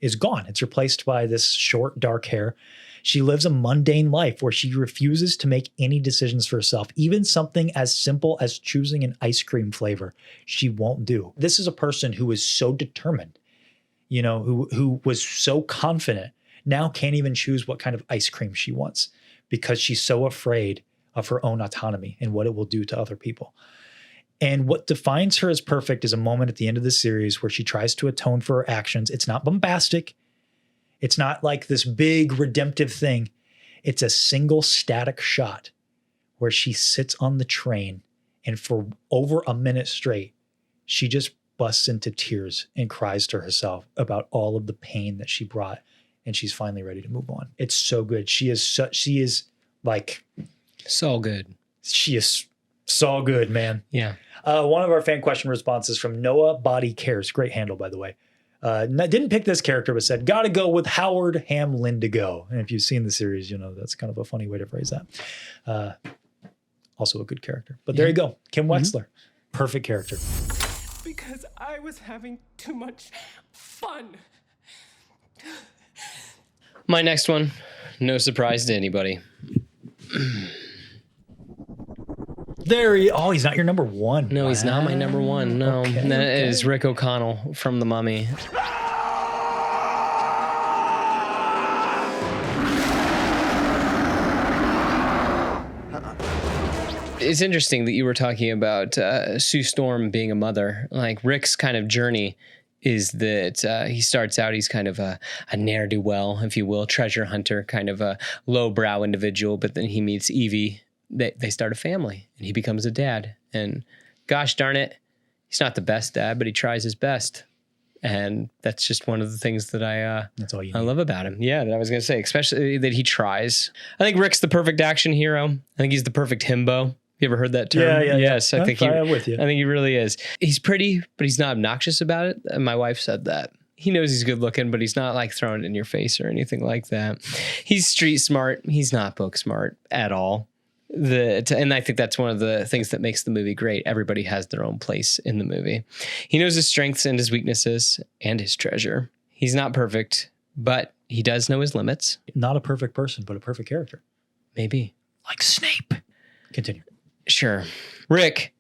is gone. It's replaced by this short, dark hair. She lives a mundane life where she refuses to make any decisions for herself. Even something as simple as choosing an ice cream flavor, she won't do. This is a person who is so determined, who was so confident, now can't even choose what kind of ice cream she wants because she's so afraid of her own autonomy and what it will do to other people. And what defines her as perfect is a moment at the end of the series where she tries to atone for her actions. It's not bombastic. It's not like this big redemptive thing. It's a single static shot where she sits on the train and for over a minute straight, she just busts into tears and cries to herself about all of the pain that she brought. And she's finally ready to move on. It's so good. She is like so good. She is so good, man. Yeah. One of our fan question responses from Noah Body Cares. Great handle, by the way. Didn't pick this character, but said, gotta go with Howard Hamlindigo. And if you've seen the series, that's kind of a funny way to phrase that. Also a good character. But there you go. Kim Wexler. Perfect character. Because I was having too much on. My next one, no surprise to anybody. He's not your number one. No, he's not my number one. No, Okay, that is Rick O'Connell from The Mummy. It's interesting that you were talking about Sue Storm being a mother. Like Rick's kind of journey is that he starts out, he's kind of a ne'er-do-well, if you will, treasure hunter, kind of a lowbrow individual, but then he meets Evie. They start a family and he becomes a dad. And gosh darn it, he's not the best dad, but he tries his best. And that's just one of the things that that's all I love about him. Yeah, that I was going to say, especially that he tries. I think Rick's the perfect action hero. I think he's the perfect himbo. You ever heard that term? Yeah. Yes, I think I'm with you. I think he really is. He's pretty, but he's not obnoxious about it. And my wife said that. He knows he's good looking, but he's not like throwing it in your face or anything like that. He's street smart. He's not book smart at all. And I think that's one of the things that makes the movie great. Everybody has their own place in the movie. He knows his strengths and his weaknesses and his treasure. He's not perfect, but he does know his limits. Not a perfect person, but a perfect character. Maybe. Like Snape. Continue. Sure. Rick,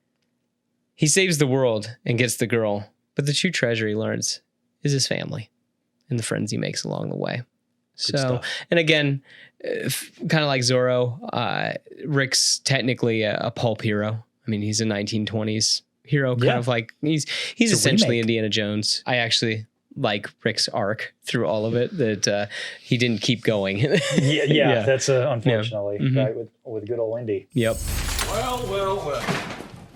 he saves the world and gets the girl, but the true treasure he learns is his family and the friends he makes along the way. So, and again, kind of like Zorro, Rick's technically a pulp hero. I mean, he's a 1920s hero, kind of like he's essentially Indiana Jones. I actually like Rick's arc through all of it, that he didn't keep going. yeah, that's unfortunately Yeah. right with good old Indy. Yep. Well.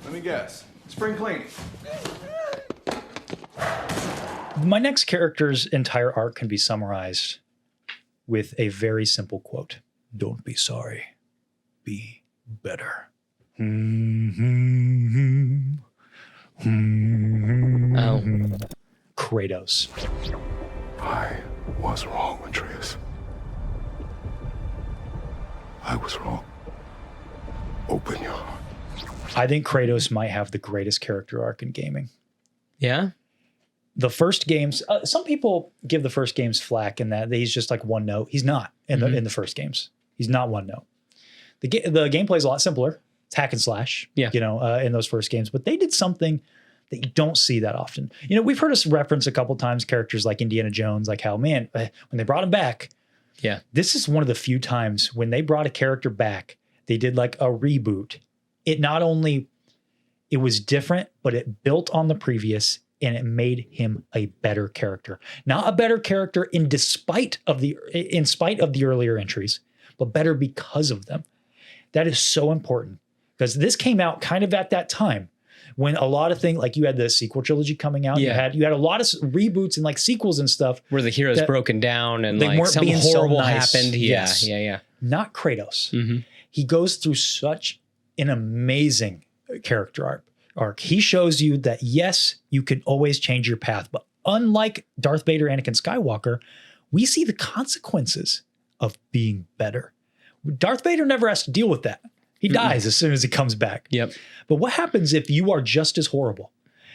Let me guess. Spring cleaning. My next character's entire arc can be summarized with a very simple quote. Don't be sorry. Be better. Kratos. I was wrong, Atreus. I was wrong. Open your heart. I think Kratos might have the greatest character arc in gaming. Yeah? The first games, some people give the first games flack in that he's just like one note. He's not in the first games. He's not one note. The gameplay is a lot simpler. It's hack and slash, in those first games. But they did something that you don't see that often. You know, we've heard us reference a couple times characters like Indiana Jones, like how, man, when they brought him back, this is one of the few times when they brought a character back, they did like a reboot. It not only, it was different, but it built on the previous and it made him a better character. Not a better character in spite of the earlier entries, but better because of them. That is so important because this came out kind of at that time when a lot of things, like you had the sequel trilogy coming out, you had a lot of reboots and like sequels and stuff where the hero's broken down and they like weren't something being horrible so nice. happened. Yes. Yeah. Not Kratos. He goes through such an amazing character arc. He shows you that, yes, you can always change your path. But unlike Darth Vader, Anakin Skywalker, we see the consequences of being better. Darth Vader never has to deal with that. He dies as soon as he comes back. Yep. But what happens if you are just as horrible?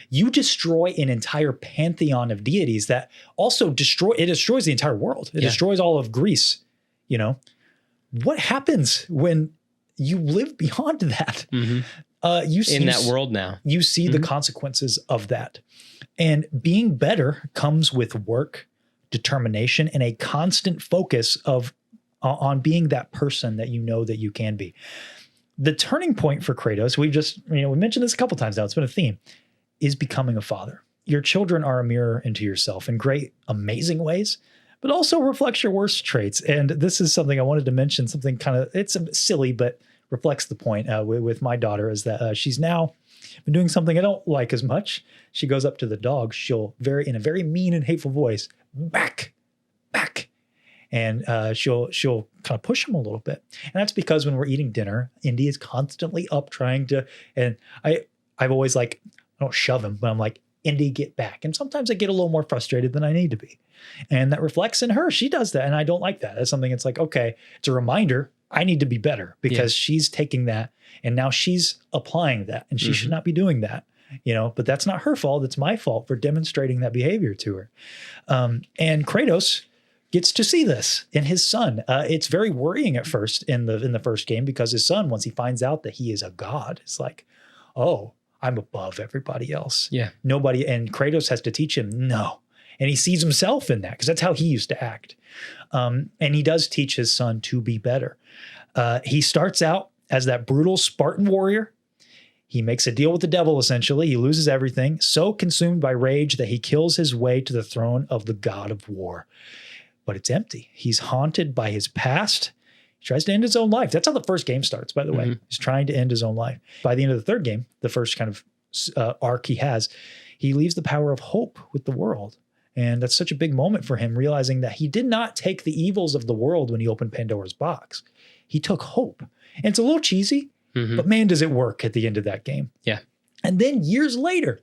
You destroy an entire pantheon of deities that also destroys the entire world. It destroys all of Greece. You know, what happens when you live beyond that? You see, in that world now. You see the consequences of that. And being better comes with work, determination, and a constant focus on being that person that you know that you can be. The turning point for Kratos, we mentioned this a couple times now, it's been a theme, is becoming a father. Your children are a mirror into yourself in great, amazing ways, but also reflects your worst traits. And this is something I wanted to mention, something kind of, it's silly, but reflects the point with my daughter, is that she's now been doing something I don't like as much. She goes up to the dog, she'll in a very mean and hateful voice, back. And she'll kind of push him a little bit. And that's because when we're eating dinner, Indy is constantly up trying to, and I've always like, I don't shove him, but I'm like, Indy, get back. And sometimes I get a little more frustrated than I need to be. And that reflects in her. She does that. And I don't like that. That's something, it's like, okay, it's a reminder. I need to be better because she's taking that and now she's applying that and she should not be doing that. but that's not her fault. It's my fault for demonstrating that behavior to her. And Kratos gets to see this in his son. It's very worrying at first in the first game, because his son, once he finds out that he is a god, is like, oh, I'm above everybody else. Yeah. Nobody, and Kratos has to teach him, no. And he sees himself in that, because that's how he used to act. And he does teach his son to be better. He starts out as that brutal Spartan warrior. He makes a deal with the devil, essentially. He loses everything, so consumed by rage that he kills his way to the throne of the god of war. But it's empty. He's haunted by his past. He tries to end his own life. That's how the first game starts, by the way. He's trying to end his own life. By the end of the third game, the first kind of arc he has, he leaves the power of hope with the world. And that's such a big moment for him, realizing that he did not take the evils of the world when he opened Pandora's box. He took hope. And it's a little cheesy, but man, does it work at the end of that game. Yeah. And then years later,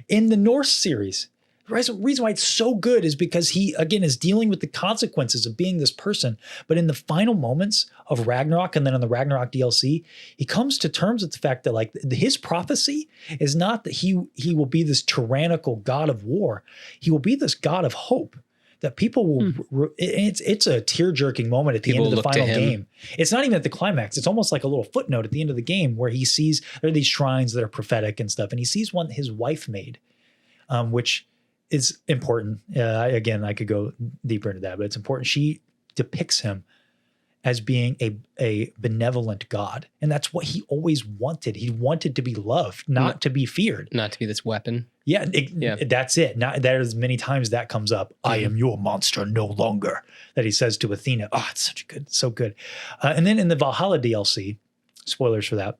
in the Norse series, the reason why it's so good is because he, again, is dealing with the consequences of being this person. But in the final moments of Ragnarok, and then in the Ragnarok DLC, he comes to terms with the fact that, like, his prophecy is not that he will be this tyrannical god of war. He will be this god of hope. That people will, it's a tear-jerking moment at the end of the final game. It's not even at the climax. It's almost like a little footnote at the end of the game where he sees, there are these shrines that are prophetic and stuff. And he sees one his wife made, which is important. Again, I could go deeper into that, but it's important. She depicts him as being a benevolent God. And that's what he always wanted. He wanted to be loved, not to be feared. Not to be this weapon. Yeah, that's it. There's many times that comes up. I am your monster no longer, that he says to Athena. Oh, it's so good. And then in the Valhalla DLC, spoilers for that,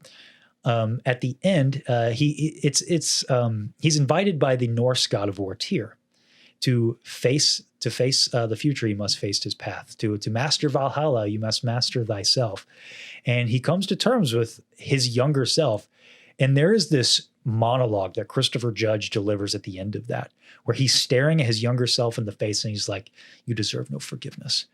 at the end, he's invited by the Norse god of war Tyr to face the future. He must face his path. To master Valhalla, you must master thyself. And he comes to terms with his younger self. And there is this monologue that Christopher Judge delivers at the end of that, where he's staring at his younger self in the face, and he's like, "You deserve no forgiveness."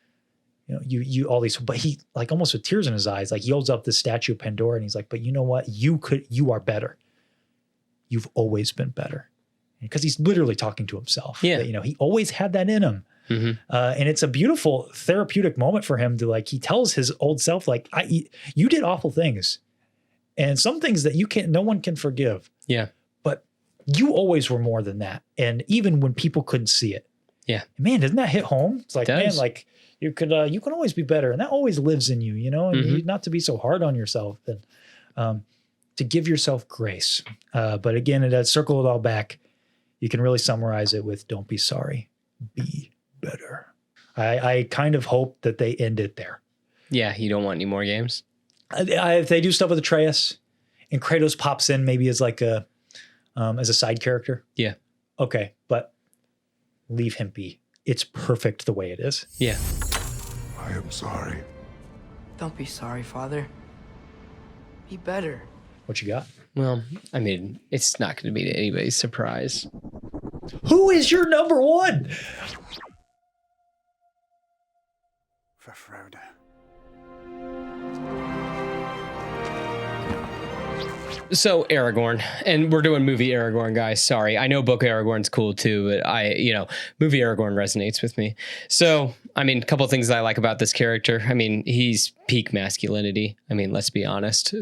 You all these, but he, like, almost with tears in his eyes, like, he holds up this statue of Pandora, and he's like, "But you know what? You are better. You've always been better." Because he's literally talking to himself. Yeah. That, he always had that in him. And it's a beautiful therapeutic moment for him to, like, he tells his old self, like, you did awful things. And some things that no one can forgive. Yeah. But you always were more than that. And even when people couldn't see it. Yeah. Man, doesn't that hit home? It's like, man, like, you can always be better. And that always lives in you, and not to be so hard on yourself, and to give yourself grace. But again, it does circle it all back. You can really summarize it with, don't be sorry, be better. I kind of hope that they end it there. Yeah. You don't want any more games? If they do stuff with Atreus and Kratos pops in maybe as like as a side character. Yeah. Okay. But leave him be. It's perfect the way it is. Yeah. I am sorry. Don't be sorry, Father. Be better. What you got? Well, I mean, it's not going to be anybody's surprise. Who is your number one? For Frodo. So Aragorn, and we're doing movie Aragorn, guys. Sorry. I know book Aragorn's cool too, but movie Aragorn resonates with me. So, I mean, a couple of things that I like about this character. I mean, he's peak masculinity. I mean, let's be honest.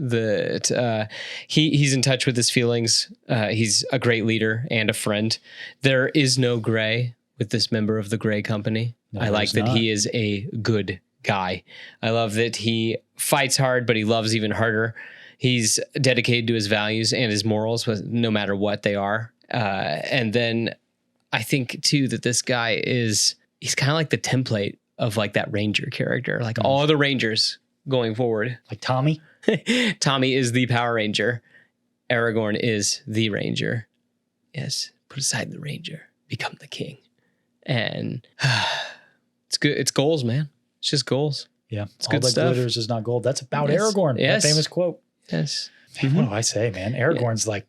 He's in touch with his feelings. He's a great leader and a friend. There is no gray with this member of the Grey Company. No, I like that he is a good guy. I love that he fights hard, but he loves even harder. He's dedicated to his values and his morals, no matter what they are. And then I think too that this guy he's kind of like the template of like that Ranger character, like all the Rangers going forward. Like Tommy? Tommy is the Power Ranger. Aragorn is the Ranger. Yes. Put aside the Ranger, become the king. And it's good. It's goals, man. It's just goals. Yeah. It's all good that stuff. glitters is not gold. That's about Aragorn. Yes. That famous quote. Yes. Man, what do I say, man? Aragorn's like,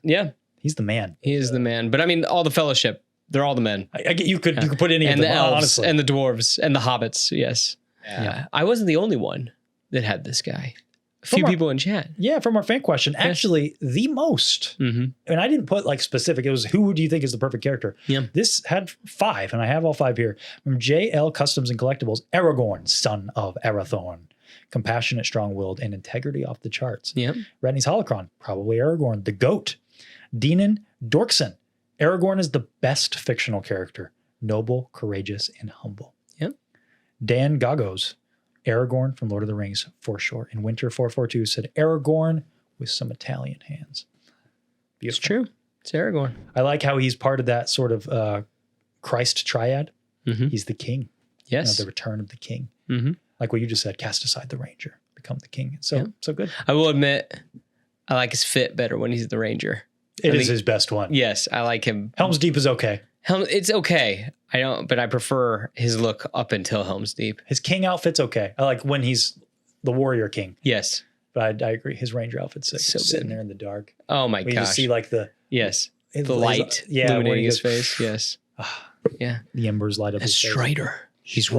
yeah. He's the man. He is the man. But I mean, all the Fellowship, they're all the men. You could put any and of them, the elves honestly. and the dwarves and the hobbits. Yes. Yeah. I wasn't the only one that had this guy. A few people in chat. Yeah, from our fan question. Actually, the most. And I didn't put like specific. It was who do you think is the perfect character? Yeah. This had 5, and I have all 5 here. From JL Customs and Collectibles, Aragorn, son of Arathorn. Compassionate, strong-willed, and integrity off the charts. Yep. Redney's Holocron, probably Aragorn. The Goat, Denon Dorkson. Aragorn is the best fictional character. Noble, courageous, and humble. Yep. Dan Gagos, Aragorn from Lord of the Rings, for sure. And Winter 442 said Aragorn with some Italian hands. Beautiful. It's true. It's Aragorn. I like how he's part of that sort of Christ triad. He's the king. Yes. The return of the king. Mm-hmm. Like what you just said, cast aside the ranger, become the king. So good. I will admit, I like his fit better when he's the ranger. It is his best one. Yes, I like him. Helm's Deep is okay. It's okay. But I prefer his look up until Helm's Deep. His king outfit's okay. I like when he's the warrior king. Yes. But I agree. His ranger outfit's sick. So sitting good. there in the dark. Oh my gosh. You just see like the the light illuminating his face. Yes. Yeah. The embers light up That's his face. Strider. He's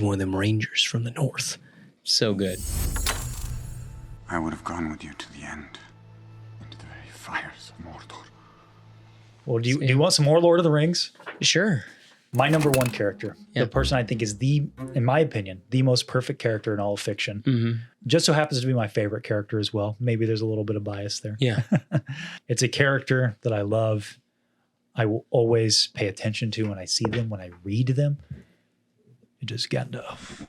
one of them rangers from the north. So good. I would have gone with you to the end, into the very fires of Mordor. Well, do you want some more Lord of the Rings? Sure. My number 1 character, the person I think is in my opinion, the most perfect character in all of fiction. Just so happens to be my favorite character as well. Maybe there's a little bit of bias there. Yeah. It's a character that I love. I will always pay attention to when I see them, when I read them. It is Gandalf.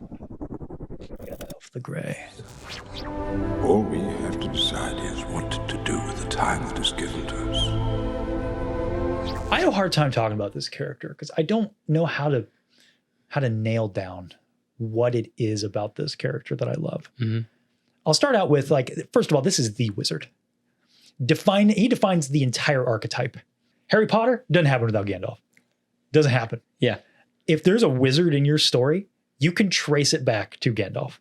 Gandalf the Grey. All we have to decide is what to do with the time that is given to us. I have a hard time talking about this character because I don't know how to nail down what it is about this character that I love. I'll start out with first of all, this is the wizard. He defines the entire archetype. Harry Potter doesn't happen without Gandalf. Doesn't happen. Yeah. If there's a wizard in your story, you can trace it back to Gandalf.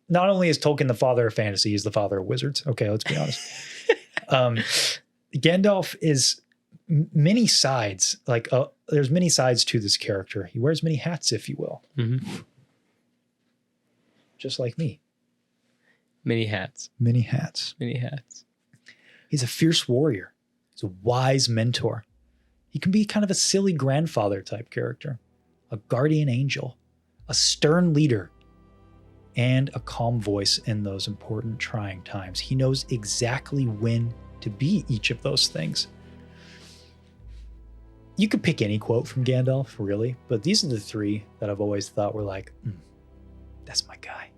Not only is Tolkien the father of fantasy, he's the father of wizards. Okay, let's be honest. Gandalf is many sides. There's many sides to this character. He wears many hats, if you will. Just like me. Many hats. Many hats. Many hats. He's a fierce warrior. He's a wise mentor. He can be kind of a silly grandfather type character, a guardian angel, a stern leader, and a calm voice in those important, trying times. He knows exactly when to be each of those things. You could pick any quote from Gandalf, really, but these are the 3 that I've always thought were like, that's my guy.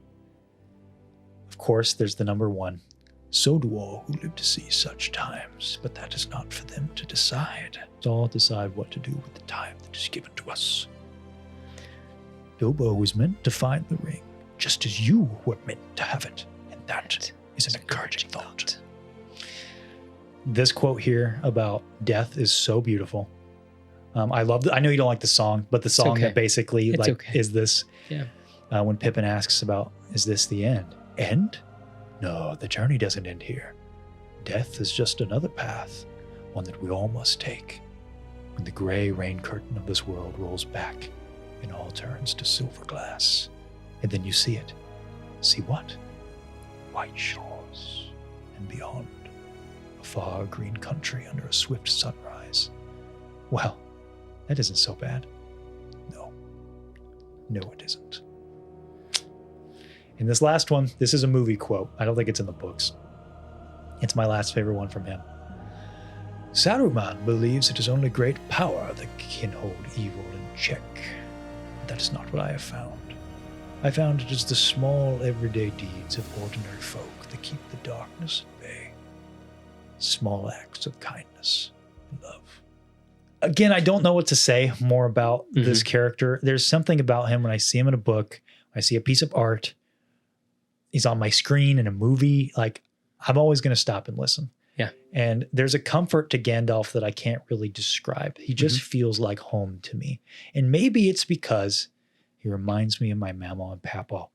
Of course, there's the number 1. So do all who live to see such times, but that is not for them to decide. Let's all decide what to do with the time that is given to us. Bilbo was meant to find the ring, just as you were meant to have it, and that is an encouraging thought. This quote here about death is so beautiful. I love I know you don't like the song, but the song that basically is this. Yeah. When Pippin asks about, is this the end? End? No, the journey doesn't end here. Death is just another path, one that we all must take. When the gray rain curtain of this world rolls back and all turns to silver glass, and then you see it. See what? White shores, and beyond, a far green country under a swift sunrise. Well, that isn't so bad. No, it isn't. And this last one, this is a movie quote. I don't think it's in the books. It's my last favorite one from him. Saruman believes it is only great power that can hold evil in check. But that is not what I have found. I found it is the small, everyday deeds of ordinary folk that keep the darkness at bay. Small acts of kindness and love. Again, I don't know what to say more about this character. There's something about him when I see him in a book, I see a piece of art, he's on my screen in a movie, I'm always going to stop and listen. Yeah. And there's a comfort to Gandalf that I can't really describe. He just feels like home to me. And maybe it's because he reminds me of my mama and papa.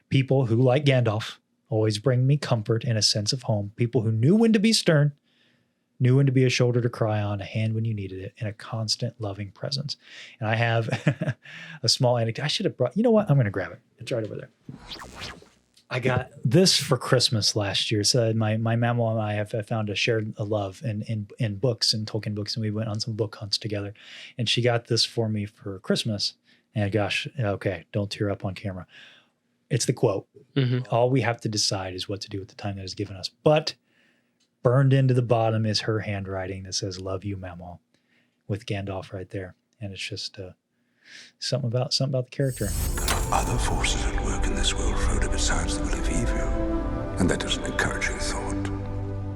People who, like Gandalf, always bring me comfort and a sense of home. People who knew when to be stern, knew when to be a shoulder to cry on, a hand when you needed it, and a constant loving presence. And I have a small anecdote. I should have brought, you know what? I'm going to grab it. It's right over there. I got this for Christmas last year. So my mama and I have found a shared love in books and Tolkien books, and we went on some book hunts together. And she got this for me for Christmas. And gosh, okay, don't tear up on camera. It's the quote. All we have to decide is what to do with the time that is given us. But burned into the bottom is her handwriting that says, "Love you, Mama," with Gandalf right there. And it's just something about the character. There are other forces at work in this world, Frodo, besides the will of evil. And that is an encouraging thought.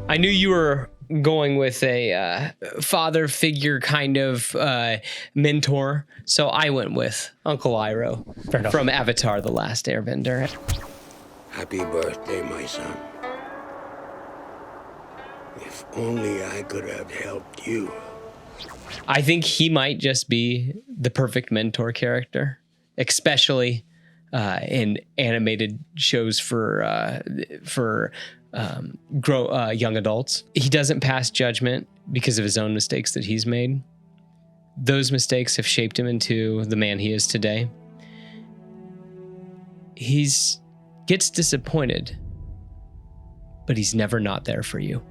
I knew you were going with a father figure kind of mentor, so I went with Uncle Iroh from Avatar: The Last Airbender. Happy birthday, my son. If only I could have helped you. I think he might just be the perfect mentor character, especially in animated shows for young adults. He doesn't pass judgment because of his own mistakes that he's made. Those mistakes have shaped him into the man he is today. He's gets disappointed, but he's never not there for you.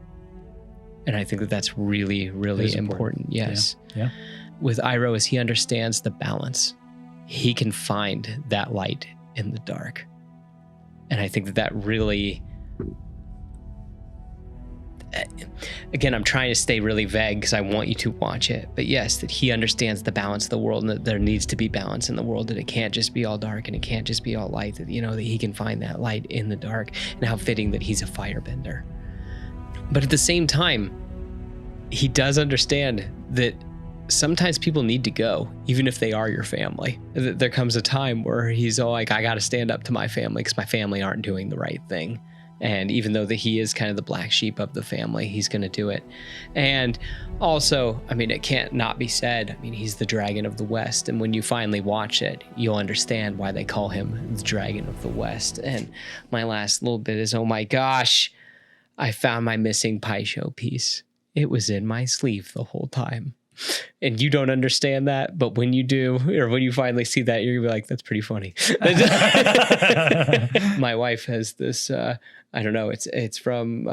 And I think that that's really, really important. Yes. Yeah. With Iroh, as he understands the balance, he can find that light in the dark. And I think that that really, again, I'm trying to stay really vague because I want you to watch it. But yes, that he understands the balance of the world and that there needs to be balance in the world, that it can't just be all dark and it can't just be all light, that, that he can find that light in the dark, and how fitting that he's a firebender. But at the same time, he does understand that sometimes people need to go, even if they are your family. There comes a time where he's all like, I got to stand up to my family because my family aren't doing the right thing. And even though that he is kind of the black sheep of the family, he's going to do it. And also, I mean, it can't not be said, I mean, he's the Dragon of the West. And when you finally watch it, you'll understand why they call him the Dragon of the West. And my last little bit is, oh my gosh, I found my missing pie show piece. It was in my sleeve the whole time. And you don't understand that, but when you do, or when you finally see that, you're gonna be like, that's pretty funny. My wife has this, I don't know, it's from,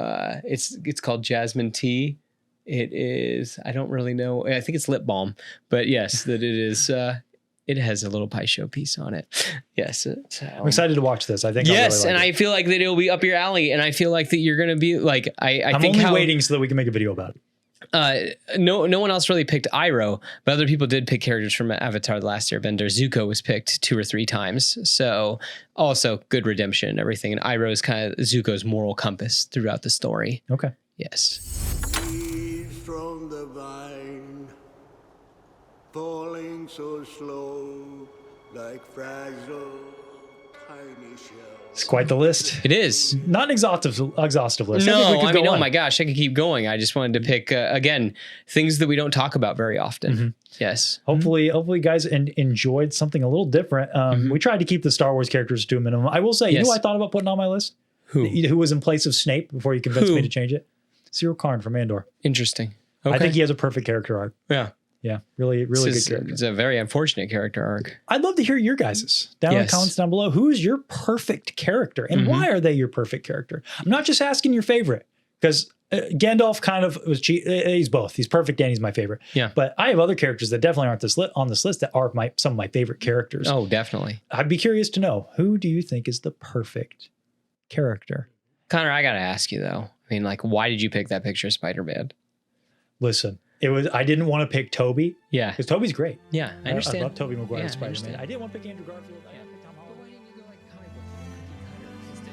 it's called Jasmine Tea. It is, I don't really know, I think it's lip balm, but yes, that it is, it has a little pie show piece on it. Yes. I'm excited to watch this. I think. Yes, I'll really like I feel like that it'll be up your alley, and I feel like that you're going to be like, I'm think only waiting so that we can make a video about it. No one else really picked Iroh, but other people did pick characters from Avatar: The Last Airbender. Zuko was picked 2 or 3 times, so also good redemption and everything. And Iroh is kind of Zuko's moral compass throughout the story. Okay. Yes. Leaves from the vine, falling so slow, like fragile tiny shells. It's quite the list. It is. Not an exhaustive list. No, I mean, oh my gosh, I could keep going. I just wanted to pick, again, things that we don't talk about very often. Yes. Hopefully, guys enjoyed something a little different. We tried to keep the Star Wars characters to a minimum. I will say, you know who I thought about putting on my list? Who was in place of Snape before you convinced me to change it? Cyril Karn from Andor. Interesting. Okay. I think he has a perfect character arc. Yeah. Yeah, really good character. It's a very unfortunate character arc. I'd love to hear your guys's down in the comments down below. Who is your perfect character, and why are they your perfect character? I'm not just asking your favorite, because Gandalf kind of was he's both. He's perfect and he's my favorite. Yeah. But I have other characters that definitely aren't on this list that are some of my favorite characters. Oh, definitely. I'd be curious to know, who do you think is the perfect character? Connor, I got to ask you though. I mean, like, why did you pick that picture of Spider-Man? Listen. I didn't want to pick Toby. Yeah. Because Toby's great. Yeah, I understand. I love Tobey Maguire as I Spider-Man. I didn't want to pick Andrew Garfield. I didn't pick Tom Holland.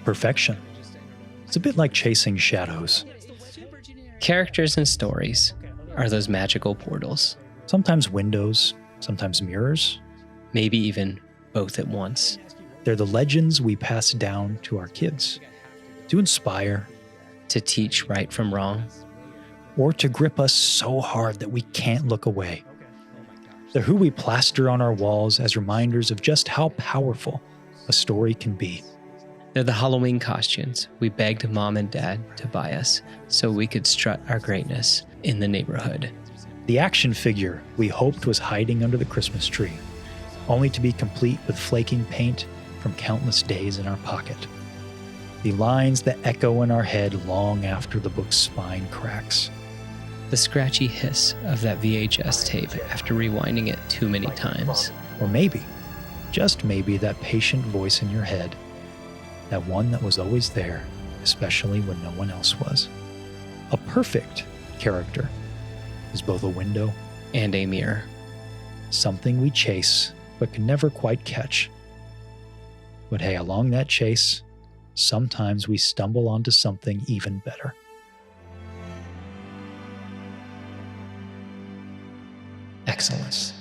Perfection. It's a bit like chasing shadows. Characters and stories are those magical portals. Sometimes windows, sometimes mirrors. Maybe even both at once. They're the legends we pass down to our kids. To inspire. To teach right from wrong. Or to grip us so hard that we can't look away. They're who we plaster on our walls as reminders of just how powerful a story can be. They're the Halloween costumes we begged Mom and Dad to buy us so we could strut our greatness in the neighborhood. The action figure we hoped was hiding under the Christmas tree, only to be complete with flaking paint from countless days in our pocket. The lines that echo in our head long after the book's spine cracks. The scratchy hiss of that VHS tape after rewinding it too many times. Or maybe, just maybe, that patient voice in your head, that one that was always there, especially when no one else was. A perfect character is both a window and a mirror. Something we chase but can never quite catch. But hey, along that chase, sometimes we stumble onto something even better. Excellence.